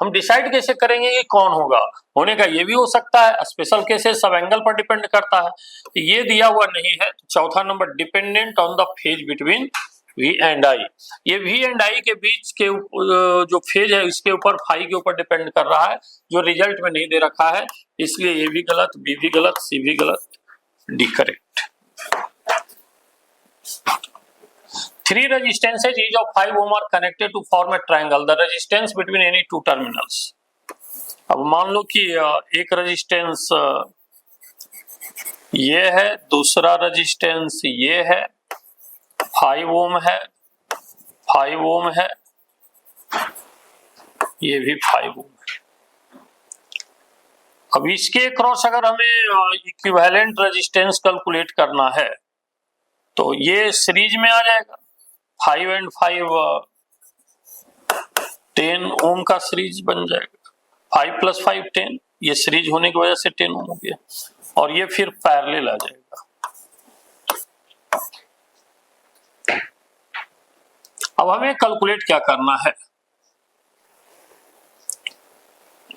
हम डिसाइड कैसे करेंगे कि कौन होगा? होने का ये भी हो सकता है, स्पेशल केसेस सब एंगल पर डिपेंड करता है। तो ये दिया हुआ नहीं है। तो चौथा number, dependent on the phase between V and I। ये V एंड I के बीच के जो फेज है इसके ऊपर फाई के ऊपर डिपेंड कर रहा है, जो रिजल्ट में नहीं दे रखा है, इसलिए ये भी गलत, बी भी गलत, सी भी गलत, D correct. 3 resistances each of 5 ohm are connected to form a triangle. The resistance between any two terminals. अब मान लो कि एक रेजिस्टेंस ये है, दूसरा रेजिस्टेंस ये है, 5 ओम है, 5 ओम है, ये भी 5 ओम है। अब इसके क्रॉस अगर हमें इक्विवेलेंट रेजिस्टेंस कैलकुलेट करना है तो ये सीरीज में आ जाएगा। 5 एंड 5 10 ओम का सीरीज बन जाएगा। 5 + 5 10, ये सीरीज होने की वजह से 10 ओम हो गया, और ये फिर पैरेलल आ जाएगा। अब हमें कैलकुलेट क्या करना है?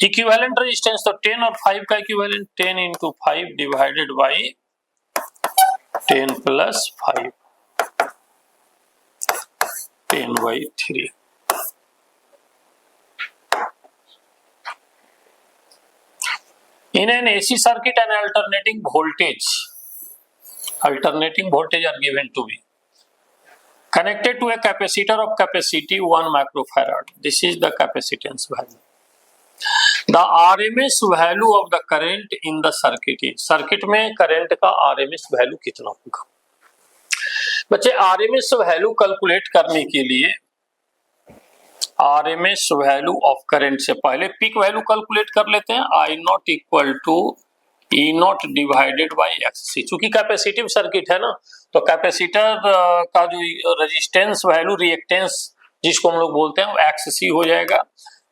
इक्विवेलेंट रेजिस्टेंस तो 10 और 5 का equivalent 10 × 5 divided by 10 + 5, 10/3। In an AC circuit, an alternating voltage are given to be connected to a capacitor of capacity 1 microfarad. This is the capacitance value. The RMS value of the current in the circuit is, circuit में करंट का RMS वैल्यू कितना होगा? बच्चे RMS वैल्यू कैलकुलेट करने के लिए RMS वैल्यू ऑफ करंट से पहले पीक वैल्यू कैलकुलेट कर लेते हैं। I0 = E0 divided by XC। चूंकि कैपेसिटिव सर्किट है ना, तो कैपेसिटर का जो रेजिस्टेंस वैल्यू, रिएक्टेंस जिसको हम लोग बोलते हैं, वो XC हो जाएगा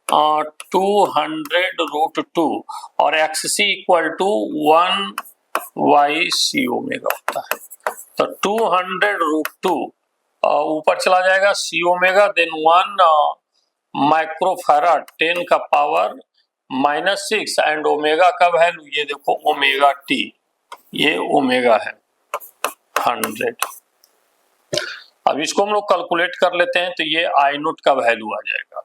200√2, और XC = 1/C ओमेगा होता है। तो 200√2 ऊपर चला जाएगा C ओमेगा, देन 1 माइक्रोफैराड 10 का पावर -6, एंड ओमेगा का वैल्यू ये देखो ओमेगा T, ये ओमेगा है 100। अब इसको हम लोग कैलकुलेट कर लेते हैं, तो ये I0 का वैल्यू आ जाएगा।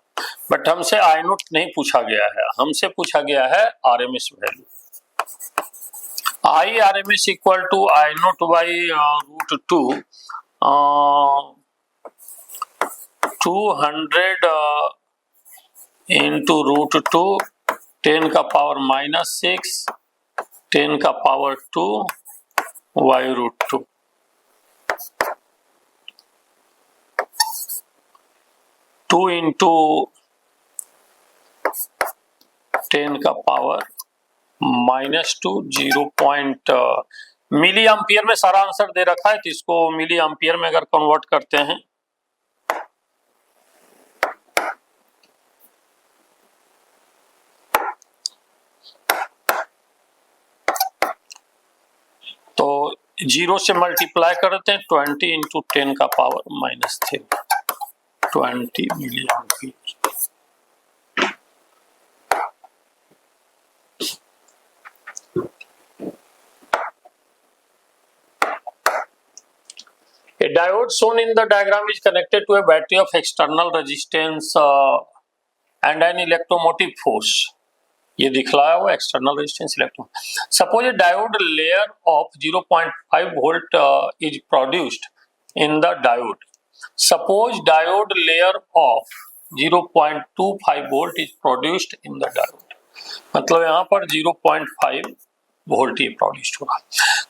बट हमसे I0 नहीं पूछा गया है, हमसे पूछा गया है RMS वैल्यू। IRMS = I0/√2, 200 × √2, 10 का पावर -6, 10 का पावर 2/√2। टू इंटू 10 का पावर -2, 0. मिली एम्पियर में सारा आंसर दे रखा है, तो इसको मिली एम्पियर में अगर कन्वर्ट करते हैं तो 0 से मल्टीप्लाई करते हैं, 20 × 10 का power -3, 20 milli ampere. A diode shown in the diagram is connected to a battery of external resistance and an electromotive force. ये दिखलाया हुआ external resistance electro. Suppose a diode layer of 0.5 volt is produced in the diode. Suppose diode layer of 0.25 volt is produced in the diode. मतलब यहाँ पर 0.5 वोल्ट ये प्रोड्यूस होगा।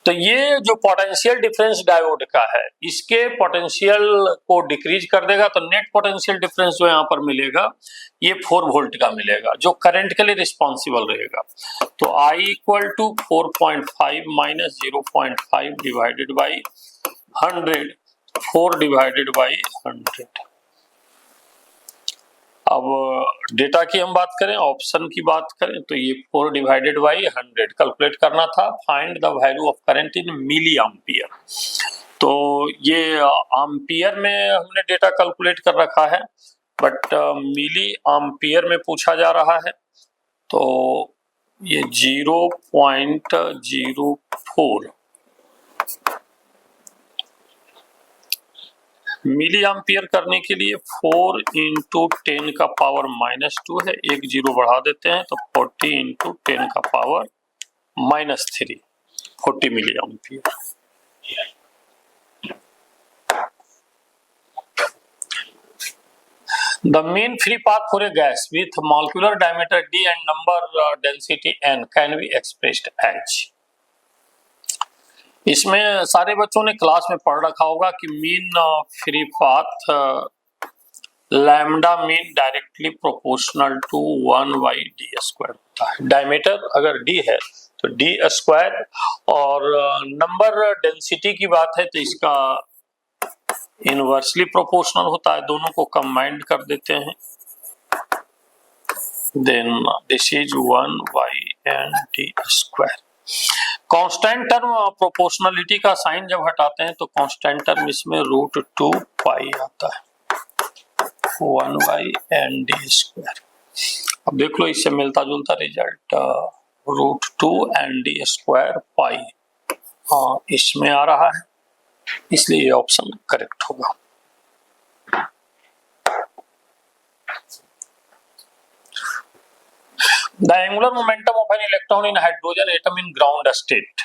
तो ये जो पोटेंशियल डिफरेंस डायोड का है, इसके पोटेंशियल को डिक्रीज कर देगा, तो नेट पोटेंशियल डिफरेंस जो यहाँ पर मिलेगा ये 4 वोल्ट का मिलेगा, जो करंट के लिए रिस्पॉन्सिबल रहेगा। तो I = 4.5 - 0.5 divided by 100, 4 divided by 100। अब डेटा की हम बात करें, ऑप्शन की बात करें तो ये 4 डिवाइडेड बाई 100 कैलकुलेट करना था। Find the value of current in milli ampere. तो ये एम्पियर में हमने डेटा कैलकुलेट कर रखा है, बट मिली एम्पियर में पूछा जा रहा है। तो ये 0.04 मिली एम्पियर करने के लिए 4 इंटू 10 का पावर -2 है, एक जीरो बढ़ा देते हैं तो 40 इंटू 10 का power -3, 40 milli ampere. The mean free path for a gas with molecular diameter d and number density n can be expressed as। इसमें सारे बच्चों ने क्लास में पढ़ रखा होगा कि mean free path lambda mean directly proportional to 1/d² होता है। डायमीटर अगर d है तो d², और नंबर डेंसिटी की बात है तो इसका इनवर्सली प्रोपोर्शनल होता है। दोनों को कंबाइंड कर देते हैं, then this is 1/n/d²। Constant term proportionality का साइन जब हटाते हैं तो कांस्टेंट टर्म इसमें √2π आता है, 1/n/d²। अब देख लो इससे मिलता जुलता रिजल्ट √2n/d²π, हाँ इसमें आ रहा है, इसलिए ये ऑप्शन करेक्ट होगा। The angular momentum of an electron in hydrogen atom in ground state.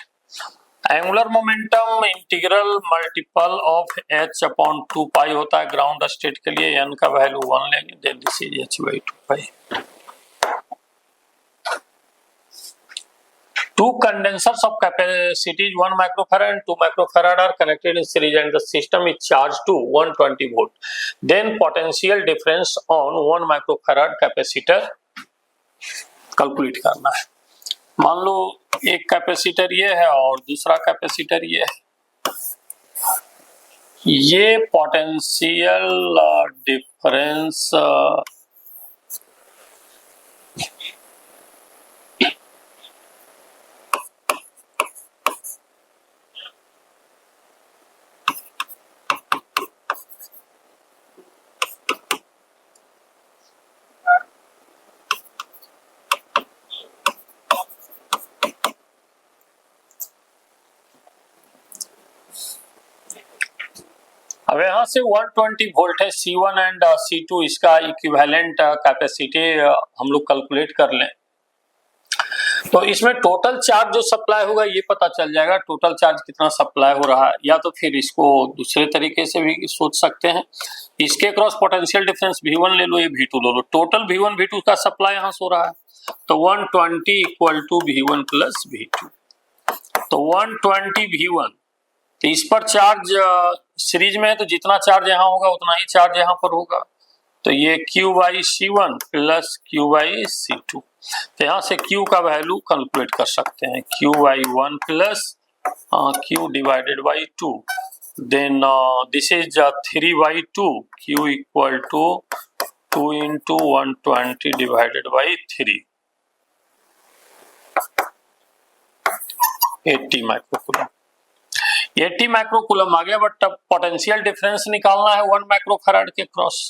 Angular momentum integral multiple of h/2π होता है ग्राउंड स्टेट के लिए। n का वैल्यू 1 लेंगे, then this is h/2π। Two condensers of capacities 1 microfarad and 2 microfarad are connected in series and the system is charged to 120 volt. Then potential difference on 1 microfarad capacitor calculate करना है। मान लो एक कैपेसिटर ये है और दूसरा कैपेसिटर ये है, ये पोटेंशियल डिफरेंस अब यहाँ से 120 वोल्ट है, C1 एंड C2 इसका इक्विवेलेंट कैपेसिटी हम लोग कैलकुलेट कर लें तो इसमें टोटल चार्ज जो सप्लाई होगा ये पता चल जाएगा, टोटल चार्ज कितना सप्लाई हो रहा है। या तो फिर इसको दूसरे तरीके से भी सोच सकते हैं, इसके क्रॉस पोटेंशियल डिफरेंस V1 ले लो, ये V2 ले लो, टोटल V1 V2 का सप्लाई यहाँ से हो रहा है तो 120 equal to V1 plus V2। तो 120 V1, तो इस पर चार्ज सीरीज में है तो जितना चार्ज यहाँ होगा उतना ही चार्ज यहाँ पर होगा, तो ये Q/C1 प्लस Q/C2। तो यहाँ से Q का वैल्यू कैलकुलेट कर सकते हैं, Q/1 plus Q divided by 2, then this is 3/2, Q equal to 2 into 120 divided by 3, 80 microcoulomb. 80 microcoulomb आ गया, बट अब पोटेंशियल डिफरेंस निकालना है 1 माइक्रोफैराड के क्रॉस,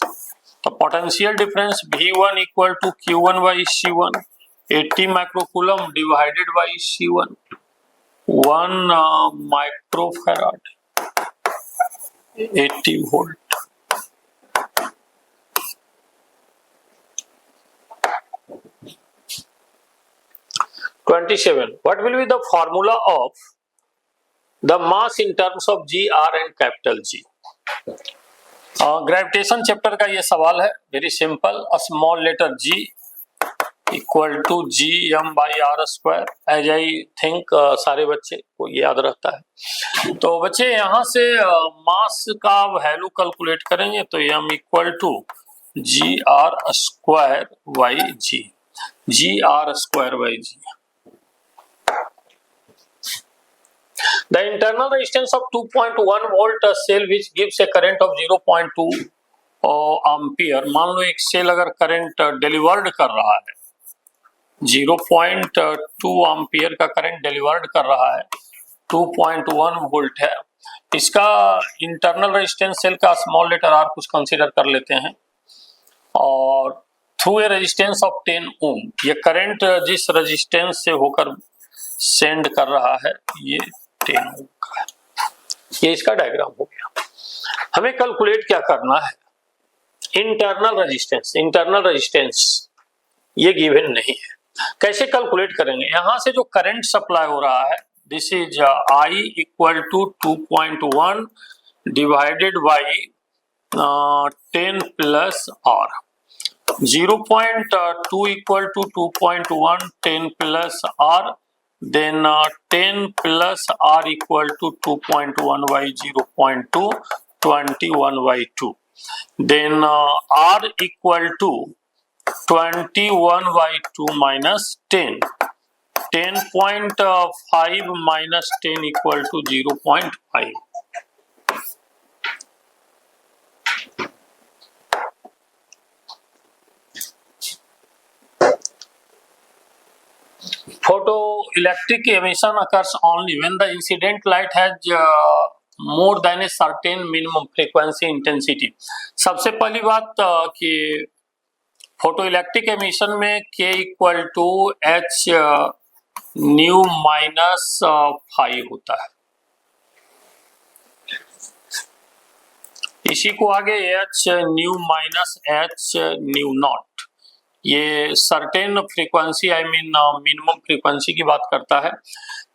तो potential difference V1 equal to Q1/C1, 80 microcoulomb divided by C1, 1 microfarad, 80 volt. What will be the formula of the mass in terms of G, R and capital G? Gravitation chapter का ये सवाल है, very simple. Small letter G equal to G/m/r², as I think सारे बच्चे को याद रहता है। तो बच्चे यहाँ से मास का वैल्यू कैलकुलेट करेंगे तो m equal to Gr²/G, Gr²/G। The internal resistance of 2.1 volt cell which gives a current of 0.2 ampere, मान लो एक सेल अगर करंट डिलीवर्ड कर रहा है 0.2 अगर करंट डिलीवर्ड कर रहा है, 0.2 एम्पियर का करंट डिलीवर्ड कर रहा है, 2.1 वोल्ट है, इसका इंटरनल रेजिस्टेंस सेल का स्मॉल लेटर आर कुछ कंसीडर कर लेते हैं, और थ्रू ए रेजिस्टेंस ऑफ 10 ओम, ये करंट जिस रेजिस्टेंस से होकर सेंड कर रहा है ये 10 ओम का है। ये इसका डायग्राम हो गया। हमें कैलकुलेट क्या करना है, इंटरनल रेजिस्टेंस ये गिवन नहीं है, कैसे कैलकुलेट करेंगे। यहां से जो करंट सप्लाई हो रहा है, this is I equal to 2.1 divided by 10 plus R, 0.2 equal to 2.1 10 plus R, then 10 plus R equal to 2.1 by 0.2, 21 by 2, then R equal to 21 by 2 minus 10, 10.5 minus 10 equal to 0.5. Photoelectric emission occurs only when the incident light has more than a certain minimum frequency intensity. सबसे पहली बात कि फोटोइलेक्ट्रिक एमिशन में K equal to H nu minus 5 होता है, इसी को आगे H nu minus H nu naught, ये सर्टेन फ्रीक्वेंसी मिनिमम फ्रीक्वेंसी की बात करता है।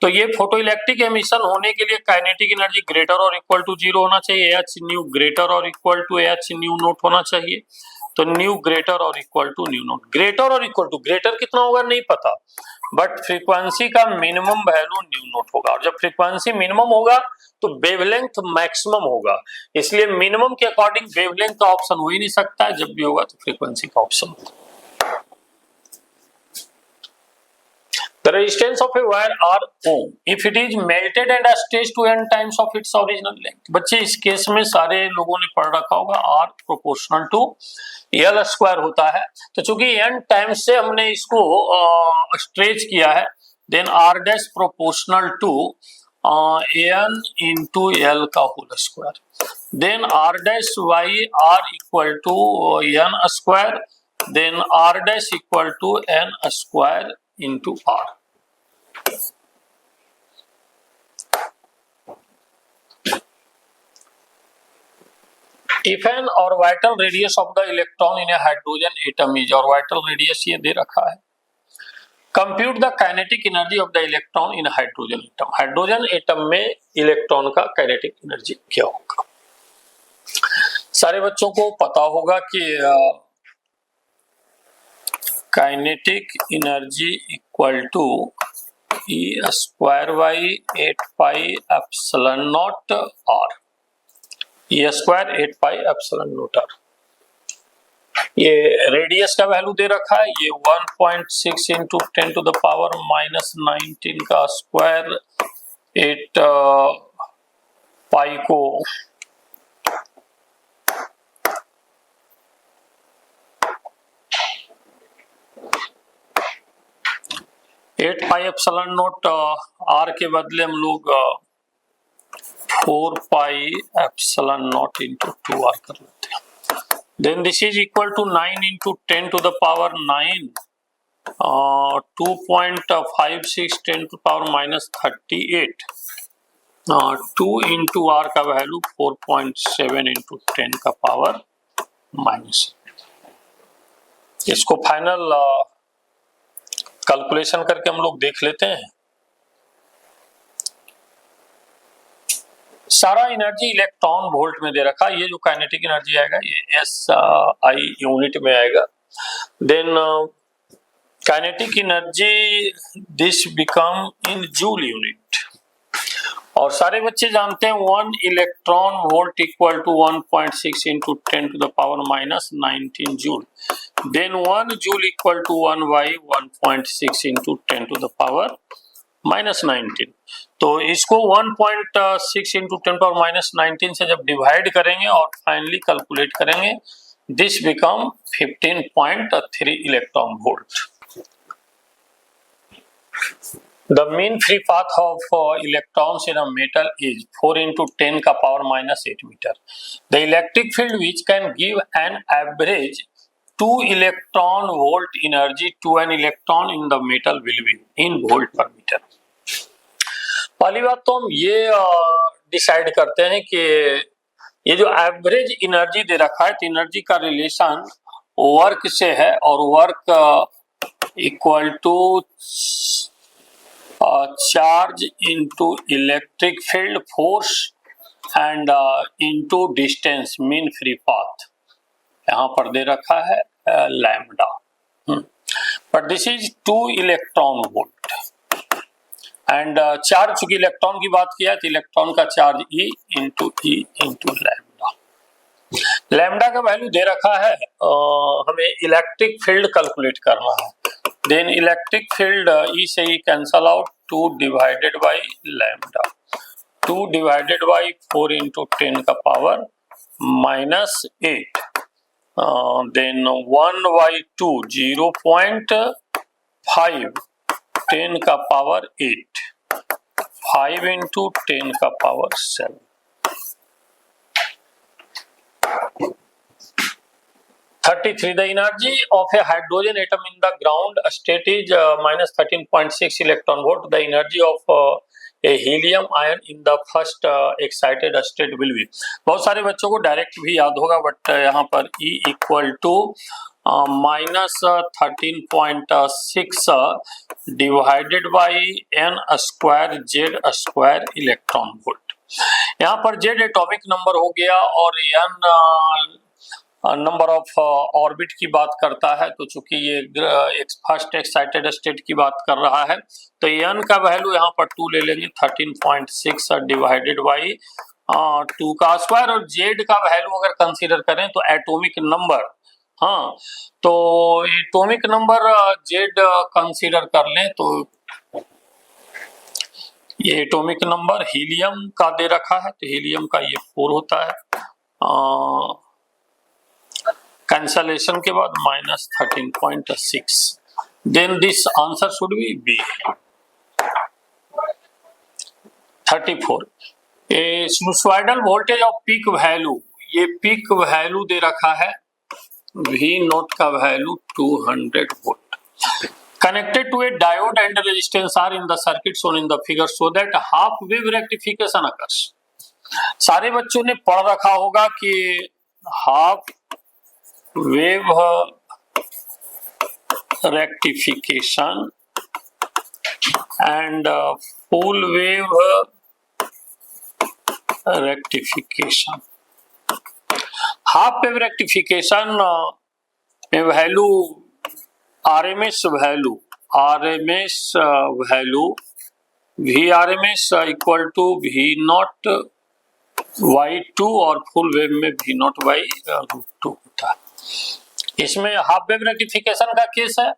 तो ये फोटोइलेक्ट्रिक एमिशन होने के लिए काइनेटिक एनर्जी ग्रेटर और इक्वल टू 0 होना चाहिए, H न्यू ग्रेटर और equal to H nu naught होना चाहिए। तो न्यू ग्रेटर और equal to nu naught, greater और इक्वल टू, ग्रेटर कितना होगा नहीं पता, बट फ्रीक्वेंसी का मिनिमम वैल्यू न्यू नोट होगा, और जब फ्रीक्वेंसी मिनिमम होगा तो वेवलेंथ मैक्सिमम होगा, इसलिए मिनिमम के अकॉर्डिंग वेवलेंथ का ऑप्शन हो ही नहीं सकता है, जब भी होगा तो फ्रीक्वेंसी का ऑप्शन होगा। The resistance of a wire R ohm if it is melted and stretched to n times of its original length। बच्चे इस केस में सारे लोगों ने पढ़ रखा होगा R proportional to L square होता है, तो चूंकि n टाइम्स से हमने इसको स्ट्रेच किया है, then R dash proportional to n into L का whole square, then R dash by R equal to n square, then R dash equal to n square into R. If an orbital radius of the electron in a hydrogen atom is, orbital radius ये दे रखा है, compute the kinetic energy of the electron in a hydrogen atom। Hydrogen atom में इलेक्ट्रॉन का काइनेटिक एनर्जी क्या होगा। सारे बच्चों को पता होगा कि kinetic energy equal to E square by 8 pi epsilon naught R, E square 8 pi epsilon naught R। ये रेडियस का वैल्यू दे रखा है, ये 1.6 into 10 to the power minus 19 का स्क्वायर, 8 पाई को 8 पाई एप्सिलॉन नॉट R के बदले हम लोग 4 पाई एप्सिलॉन नॉट इंटू 2R कर लेते हैं। Then this is equal to 9 into 10 to the power 9, 2.56 10 to power minus 38, 2 into R का वैल्यू 4.7 इंटू 10 का पावर माइनस। इसको फाइनल कैलकुलेशन करके हम लोग देख लेते हैं। सारा एनर्जी इलेक्ट्रॉन वोल्ट में दे रखा, ये जो काइनेटिक एनर्जी आएगा ये SI यूनिट में आएगा। Then kinetic energy this become in joule unit, और सारे बच्चे जानते हैं 1 electron volt equal to 1.6 into 10 to the power minus 19 joule, then 1 joule equal to 1 by 1.6 into 10 to the power minus 19। तो इसको 1.6 इंटू 10⁻⁹ से जब डिवाइड करेंगे और फाइनली कैलकुलेट करेंगे, this become 15.3 electron volt. The mean free path of electrons in a metal is 4 into 10 का power minus 8 meter. The electric field which can give an average 2 electron volt energy to an electron in the metal will be in volt per meter. पहली बात तो हम ये डिसाइड करते हैं कि ये जो एवरेज एनर्जी दे रखा है, तो एनर्जी का रिलेशन वर्क से है और work equal to charge into electric field force and into distance mean free path. यहाँ पर दे रखा है lambda, but this is 2 electron volt and charge, चूंकि इलेक्ट्रॉन की बात किया तो इलेक्ट्रॉन का charge E into lambda. Lambda का वैल्यू दे रखा है, हमें इलेक्ट्रिक फील्ड कैलकुलेट करना है. देन इलेक्ट्रिक फील्ड E से E cancel out, 2 divided by lambda, 2 divided by 4 into 10 का पावर माइनस 8, देन 1 बाई 2 0.5, 10 का पावर 8, 5 इंटू 10 का power 7. The energy of a hydrogen atom in the ground state is minus 13.6 electron volt. The energy of a helium ion in the first excited state will be. बहुत सारे बच्चों को डायरेक्ट भी याद होगा, बट यहाँ पर E equal to minus 13.6 divided by n square Z square electron volt. यहाँ पर Z एटॉमिक नंबर हो गया और n नंबर ऑफ ऑर्बिट की बात करता है. तो चूंकि ये फर्स्ट एक्साइटेड स्टेट की बात कर रहा है, तो n का वैल्यू यहाँ पर 2 ले लेंगे, 13.6 डिवाइडेड बाई 2 का स्क्वायर, और Z का वैल्यू अगर कंसीडर करें तो एटॉमिक नंबर, हाँ, तो एटॉमिक नंबर Z कंसीडर कर लें तो ये एटॉमिक नंबर हीलियम का दे रखा है, तो हीलियम का ये 4 होता है. कैंसलेशन के बाद minus 13.6, then this answer should be B 34. Sinusoidal voltage of peak value, ये पीक वैल्यू दे रखा है, V नोट का value 200 volt. Connected to a diode and resistance are in the circuit shown in the figure so that half wave rectification occurs. सारे बच्चों ने पढ़ रखा होगा कि half wave rectification and full wave rectification. Half wave rectification में value RMS value VRMS equal to V naught by 2 और फुल वेव में V नॉट बाई √2 होता है. इसमें हाफ वेव रेक्टिफिकेशन का केस है.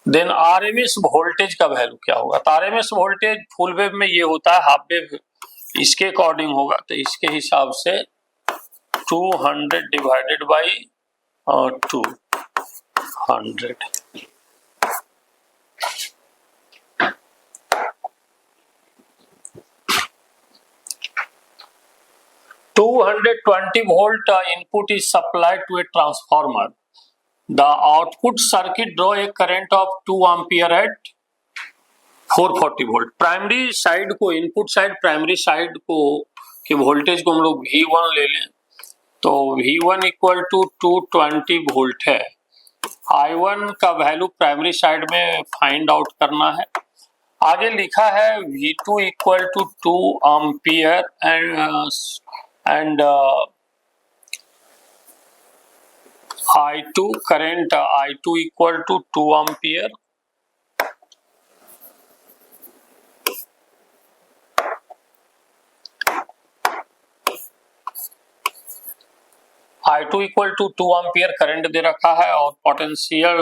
देन आरएमएस वोल्टेज का वैल्यू क्या होगा, तो आरएमएस वोल्टेज फुल वेव में ये होता है, हाफ वेव इसके अकॉर्डिंग होगा, तो इसके हिसाब से 200 divided by 200. $220 volt input is supplied to a transformer. The output circuit draw a current of 2 ampere at 440 volt. Primary side को, इनपुट साइड प्राइमरी साइड को के वोल्टेज को हम लोग V1 ले लें, तो V1 इक्वल टू 220 वोल्ट है. I1 का वैल्यू प्राइमरी साइड में फाइंड आउट करना है. आगे लिखा है V2 equal to 2 ampere and I2 current I2 equal to 2 ampere. I2 equal to 2 ampere current दे रखा है और पोटेंशियल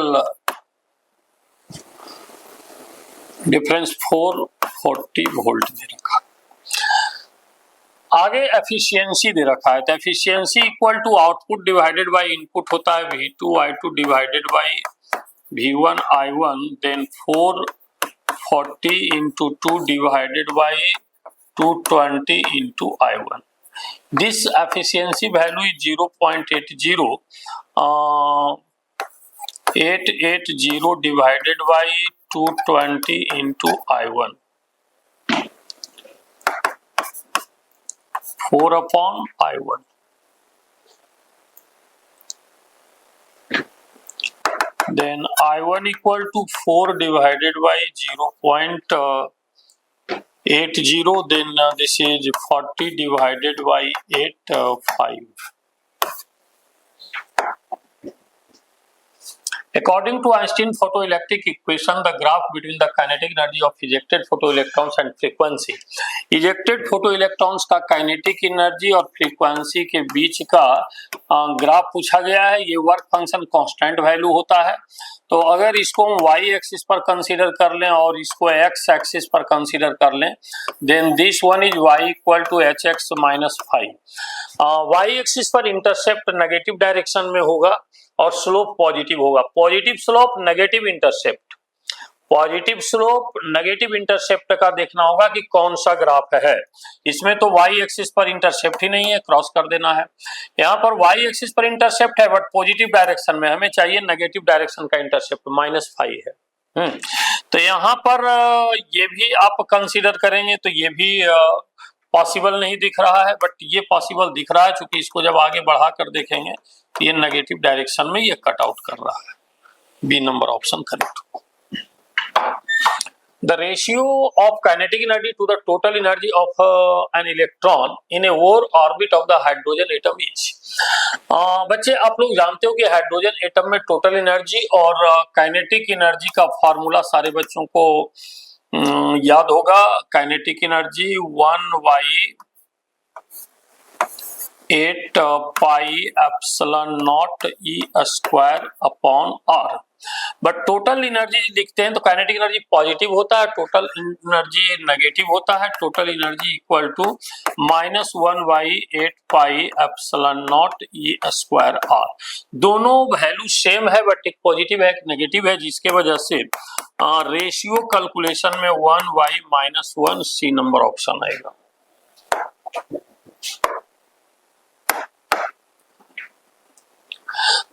डिफरेंस 4 40 वोल्ट दे रखा। आगे एफिशिएंसी दे रखा है, तो efficiency equal to output divided by input होता है V2I2 divided by V1I1, then 440 into 2 divided by 220 into I1. This efficiency value is 0.80. 880 divided by 220 into I1. 4 upon I1. Then I1 equal to 4 divided by 0.80. Then this is 40 divided by 5. According to Einstein photoelectric equation, the graph between the kinetic energy of ejected photoelectrons and frequency. Ejected photoelectrons का kinetic energy और frequency के बीच का ग्राफ पूछा गया है। ये वर्क फंक्शन कांस्टेंट वैल्यू होता है। तो अगर इसको हम y एक्सिस पर कंसीडर कर लें और इसको x एक्सिस पर कंसीडर कर लें, then this one is y equal to hx minus 5। y axis पर इंटरसेप्ट नेगेटिव डायरेक्शन में होगा और स्लोप पॉजिटिव होगा। Positive slope negative intercept, positive slope negative intercept का देखना होगा कि कौन सा ग्राफ है। इसमें तो y एक्सिस पर इंटरसेप्ट ही नहीं है, क्रॉस कर देना है। यहाँ पर y एक्सिस पर इंटरसेप्ट है बट पॉजिटिव डायरेक्शन में, हमें चाहिए नेगेटिव डायरेक्शन का इंटरसेप्ट, -5 है। तो यहाँ पर ये भी आप कंसीडर करेंगे तो ये भी पॉसिबल नहीं दिख रहा है, बट ये पॉसिबल दिख रहा है क्योंकि इसको जब आगे बढ़ा कर देखेंगे ये नेगेटिव डायरेक्शन में ये कट आउट कर रहा है। B number option correct. The ratio of kinetic energy to the total energy of an electron in a Bohr orbit of the hydrogen atom is। बच्चे आप लोग जानते हो कि हाइड्रोजन एटम में टोटल एनर्जी और काइनेटिक एनर्जी का फॉर्मूला सारे बच्चों को याद होगा। Kinetic energy 1/8 pi epsilon naught E square upon R। But total energy लिखते हैं तो काइनेटिक एनर्जी पॉजिटिव होता है, टोटल एनर्जी नेगेटिव होता है। Total energy equal to -1/8 pi epsilon naught E square R। दोनों वैल्यू सेम है बट एक पॉजिटिव है एक नेगेटिव है, जिसके वजह से रेशियो कैलकुलेशन में 1/-1 सी नंबर ऑप्शन आएगा।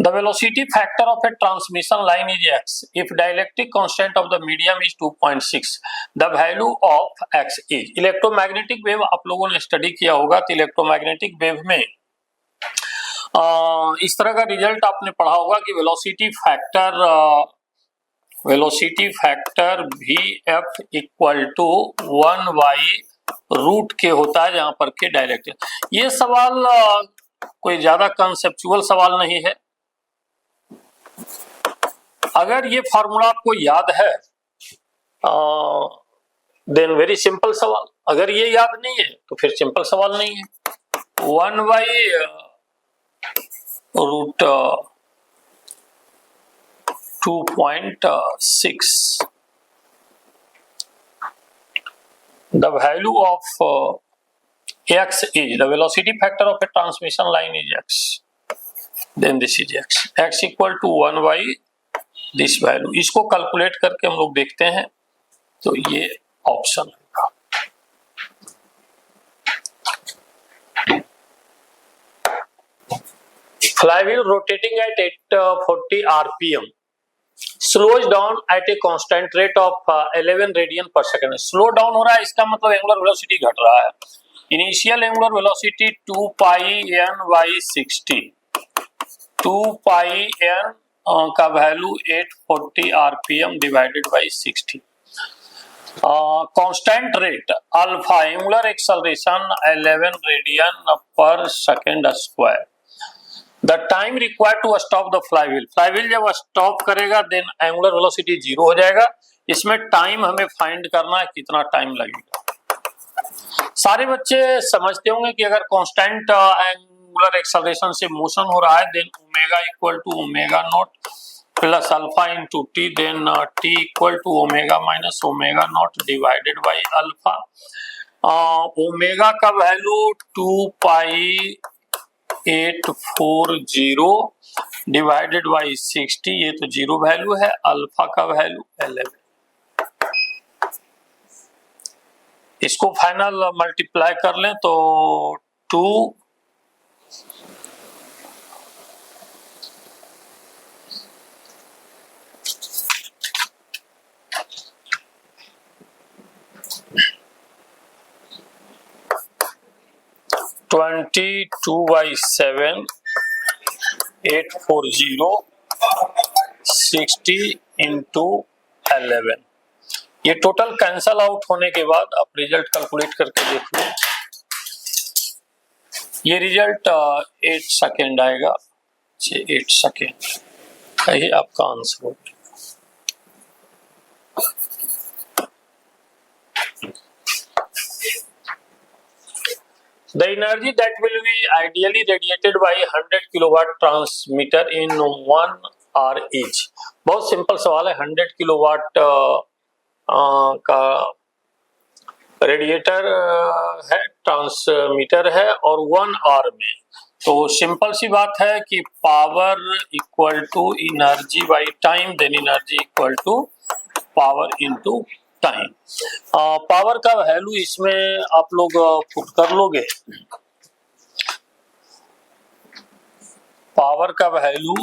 The velocity factor of a transmission line is x if dielectric constant of the medium is 2.6. The value of x is। Electromagnetic wave आप लोगों ने स्टडी किया होगा, तो इलेक्ट्रोमैग्नेटिक वेव में इस तरह का रिजल्ट आपने पढ़ा होगा कि velocity factor VF equal to 1/रूट के होता है, जहां पर के डायरेक्ट। ये सवाल कोई ज्यादा कंसेप्चुअल सवाल नहीं है। अगर ये फॉर्मूला आपको याद है देन वेरी सिंपल सवाल, अगर ये याद नहीं है तो फिर सिंपल सवाल नहीं है। 1/√2.6 the value of x is the velocity factor of a transmission line is x, then this is x equal to 1/this value. इसको कैलकुलेट करके हम लोग देखते हैं तो ये ऑप्शन होगा। Flywheel rotating at 840 rpm slows down at a constant rate of 11 radian per second. Slow down हो रहा है, इसका मतलब एंगुलर वेलोसिटी घट रहा है। Initial angular velocity 2πn/60, 2πn का value 840 rpm divided by 60। Constant rate alpha, angular acceleration 11 radian per second square. The time required to stop the flywheel, flywheel जब स्टॉप करेगा देन एंगुलर वेलोसिटी 0 हो जाएगा। इसमें टाइम हमें फाइंड करना है, कितना टाइम लगेगा। सारे बच्चे समझते होंगे कि अगर कांस्टेंट एंगुलर एक्सेलरेशन से मोशन हो रहा है then omega equal to omega naught plus alpha into t, then t equal to omega minus omega naught divided by alpha. Omega का वैल्यू 2.840 डिवाइडेड बाई 60, ये तो जीरो वैल्यू है। अल्फा का वैल्यू 11। इसको फाइनल मल्टीप्लाई कर लें तो 2 22/7 840 60 into 11। ये टोटल कैंसल आउट होने के बाद आप रिजल्ट कैलकुलेट करके देख लो। ये रिजल्ट 8 सेकेंड आएगा। 8 सेकेंड ये आपका आंसर होगा। The energy that will be ideally radiated by 100 kilowatt transmitter in 1 hour each। बहुत सिंपल सवाल है। 100 किलोवाट का रेडिएटर है, ट्रांसमीटर है और 1 आवर में। तो सिंपल सी बात है कि power equal to energy by time, then energy equal to power into time. Power का वैल्यू इसमें आप लोग पुट कर लोगे। पावर का value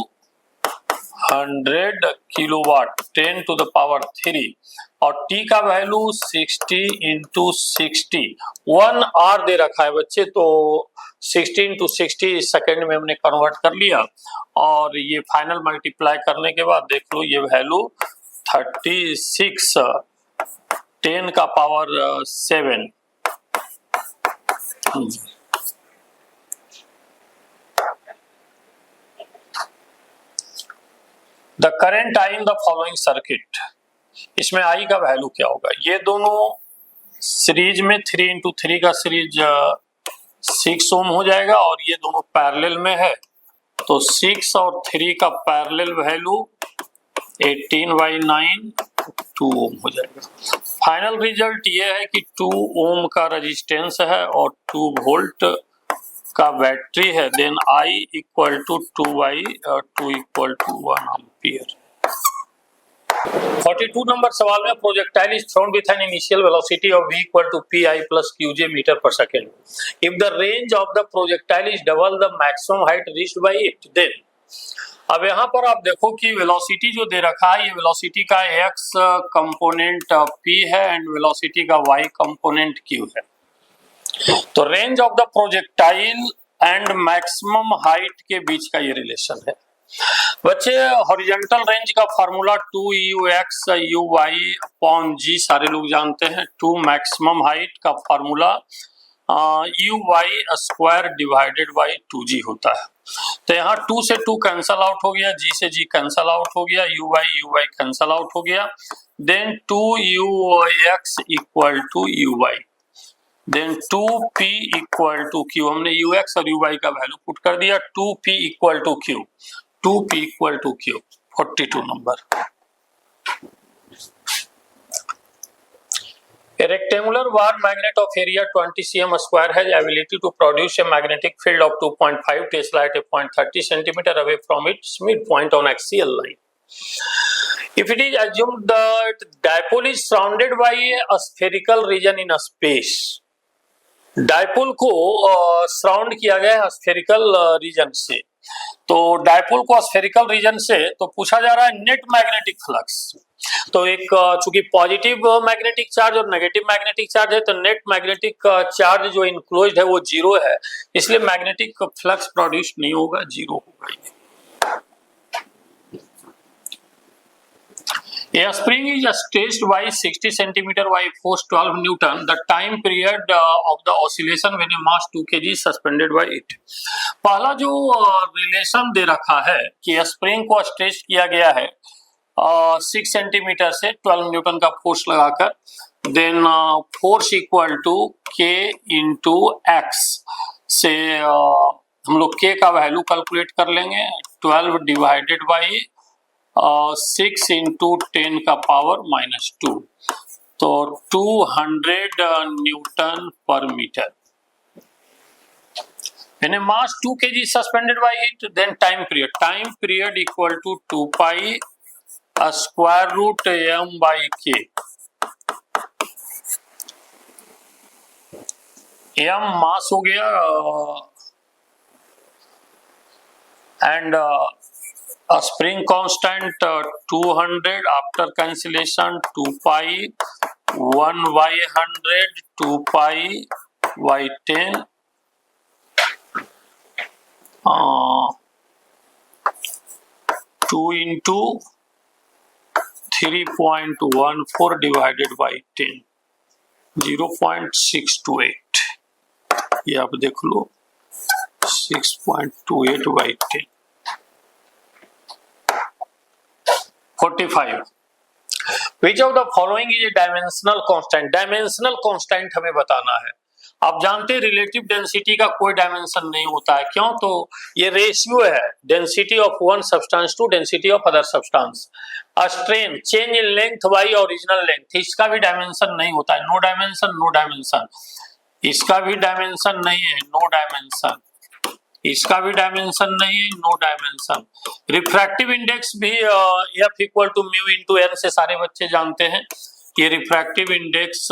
100 kilowatt 10 to the power 3 और टी का वैल्यू 60 इंटू 60। 1 आवर दे रखा है बच्चे, तो 60 इंटू 60 सेकेंड में हमने कन्वर्ट कर लिया और ये फाइनल मल्टीप्लाई करने के बाद देख लो ये वैल्यू 36 10 का power 7। The current I in the following circuit. इसमें आई का वैल्यू क्या होगा? ये दोनों सीरीज में 3 इंटू 3 का सीरीज 6 ओम हो जाएगा और ये दोनों पैरेलल में है, तो 6 और 3 का पैरेलल वैल्यू 18/9 2 ओम हो जाएगा। फाइनल रिजल्ट ये है कि 2 ओम का रेजिस्टेंस है और 2 वोल्ट का बैटरी है। Then I equal to 2/2 equal to 1 ampere. 42 नंबर सवाल में projectile is thrown with an initial velocity of v equal to pi plus qj metre पर second. If the range of the projectile is double the maximum height reached by it, then. अब यहाँ पर आप देखो कि वेलोसिटी जो दे रखा है, ये वेलोसिटी का x कंपोनेंट p है एंड वेलोसिटी का y कंपोनेंट q है। तो range of the projectile and maximum height के बीच का ये रिलेशन है। बच्चे हॉरिजॉन्टल रेंज का formula 2ux uy upon g सारे लोग जानते हैं। 2 मैक्सिमम हाइट का formula uy square divided by 2g होता है। तो यहाँ 2 से 2 कैंसल आउट हो गया, g से g कैंसल आउट हो गया, uy कैंसल आउट हो गया। देन 2ux equal to uy, then 2p equal to q। हमने ux और uy का वैल्यू पुट कर दिया। 2p equal to q, 2p equal to q। 42 number. A rectangular bar magnet of area 20 cm square has ability to produce a magnetic field of 2.5 Tesla at a point 30 centimeter away from its midpoint on axial line. If it is assumed that dipole is surrounded by a spherical region in a space, dipole को सराउंड किया गया है स्फेरिकल रीजन से। तो डायपोल को स्फेरिकल रीजन से तो पूछा जा रहा है नेट मैग्नेटिक फ्लक्स। तो एक चूंकि पॉजिटिव मैग्नेटिक चार्ज और नेगेटिव मैग्नेटिक चार्ज है, तो नेट मैग्नेटिक चार्ज जो इनक्लोज्ड है वो 0 है, इसलिए मैग्नेटिक फ्लक्स प्रोड्यूस नहीं होगा, 0 होगा। A spring is stretched by 60 centimeter by force 12 Newton. The time period of the oscillation when a mass 2 kg is suspended by it. पहला जो रिलेशन दे रखा है कि स्प्रिंग को स्ट्रेच किया गया है 6 सेंटीमीटर से 12 न्यूटन का फोर्स लगाकर, then force equal to k into x से हम लोग k का वैल्यू कैलकुलेट कर लेंगे। 12 डिवाइडेड बाई 6 इंटू 10 का पावर -2, तो 200 न्यूटन पर metre. When a mass 2 kg is suspended by it, then time period equal to 2 pi square root m by k. m mass हो गया and spring constant 200, after cancellation 2 pi 1 by 100 2 pi by 10 2 into 3.14 divided by 10 0.628. ये आप देख लो 6.28 by 10. 45. Which of the following is a dimensional constant? Dimensional constant हमें बताना है. आप जानते हैं रिलेटिव डेंसिटी का कोई डायमेंशन नहीं होता है. क्यों? तो ये रेशियो है density of one substance to density of other substance. Strain change in length by original length, इसका भी डायमेंशन नहीं होता है. No dimension, no dimension. इसका भी डायमेंशन नहीं है, नो डायमेंशन. इसका भी डायमेंशन नहीं है, नो डायमेंशन. रिफ्रैक्टिव इंडेक्स भी F equal to mu into n से सारे बच्चे जानते हैं. ये रिफ्रैक्टिव इंडेक्स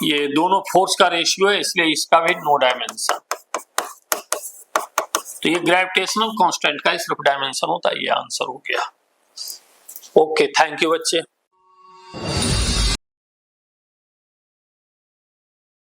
ये दोनों फोर्स का रेशियो है, इसलिए इसका भी नो डायमेंशन. तो ये ग्रेविटेशनल कांस्टेंट का सिर्फ डायमेंशन होता है. ये आंसर हो गया. ओके, थैंक यू बच्चे.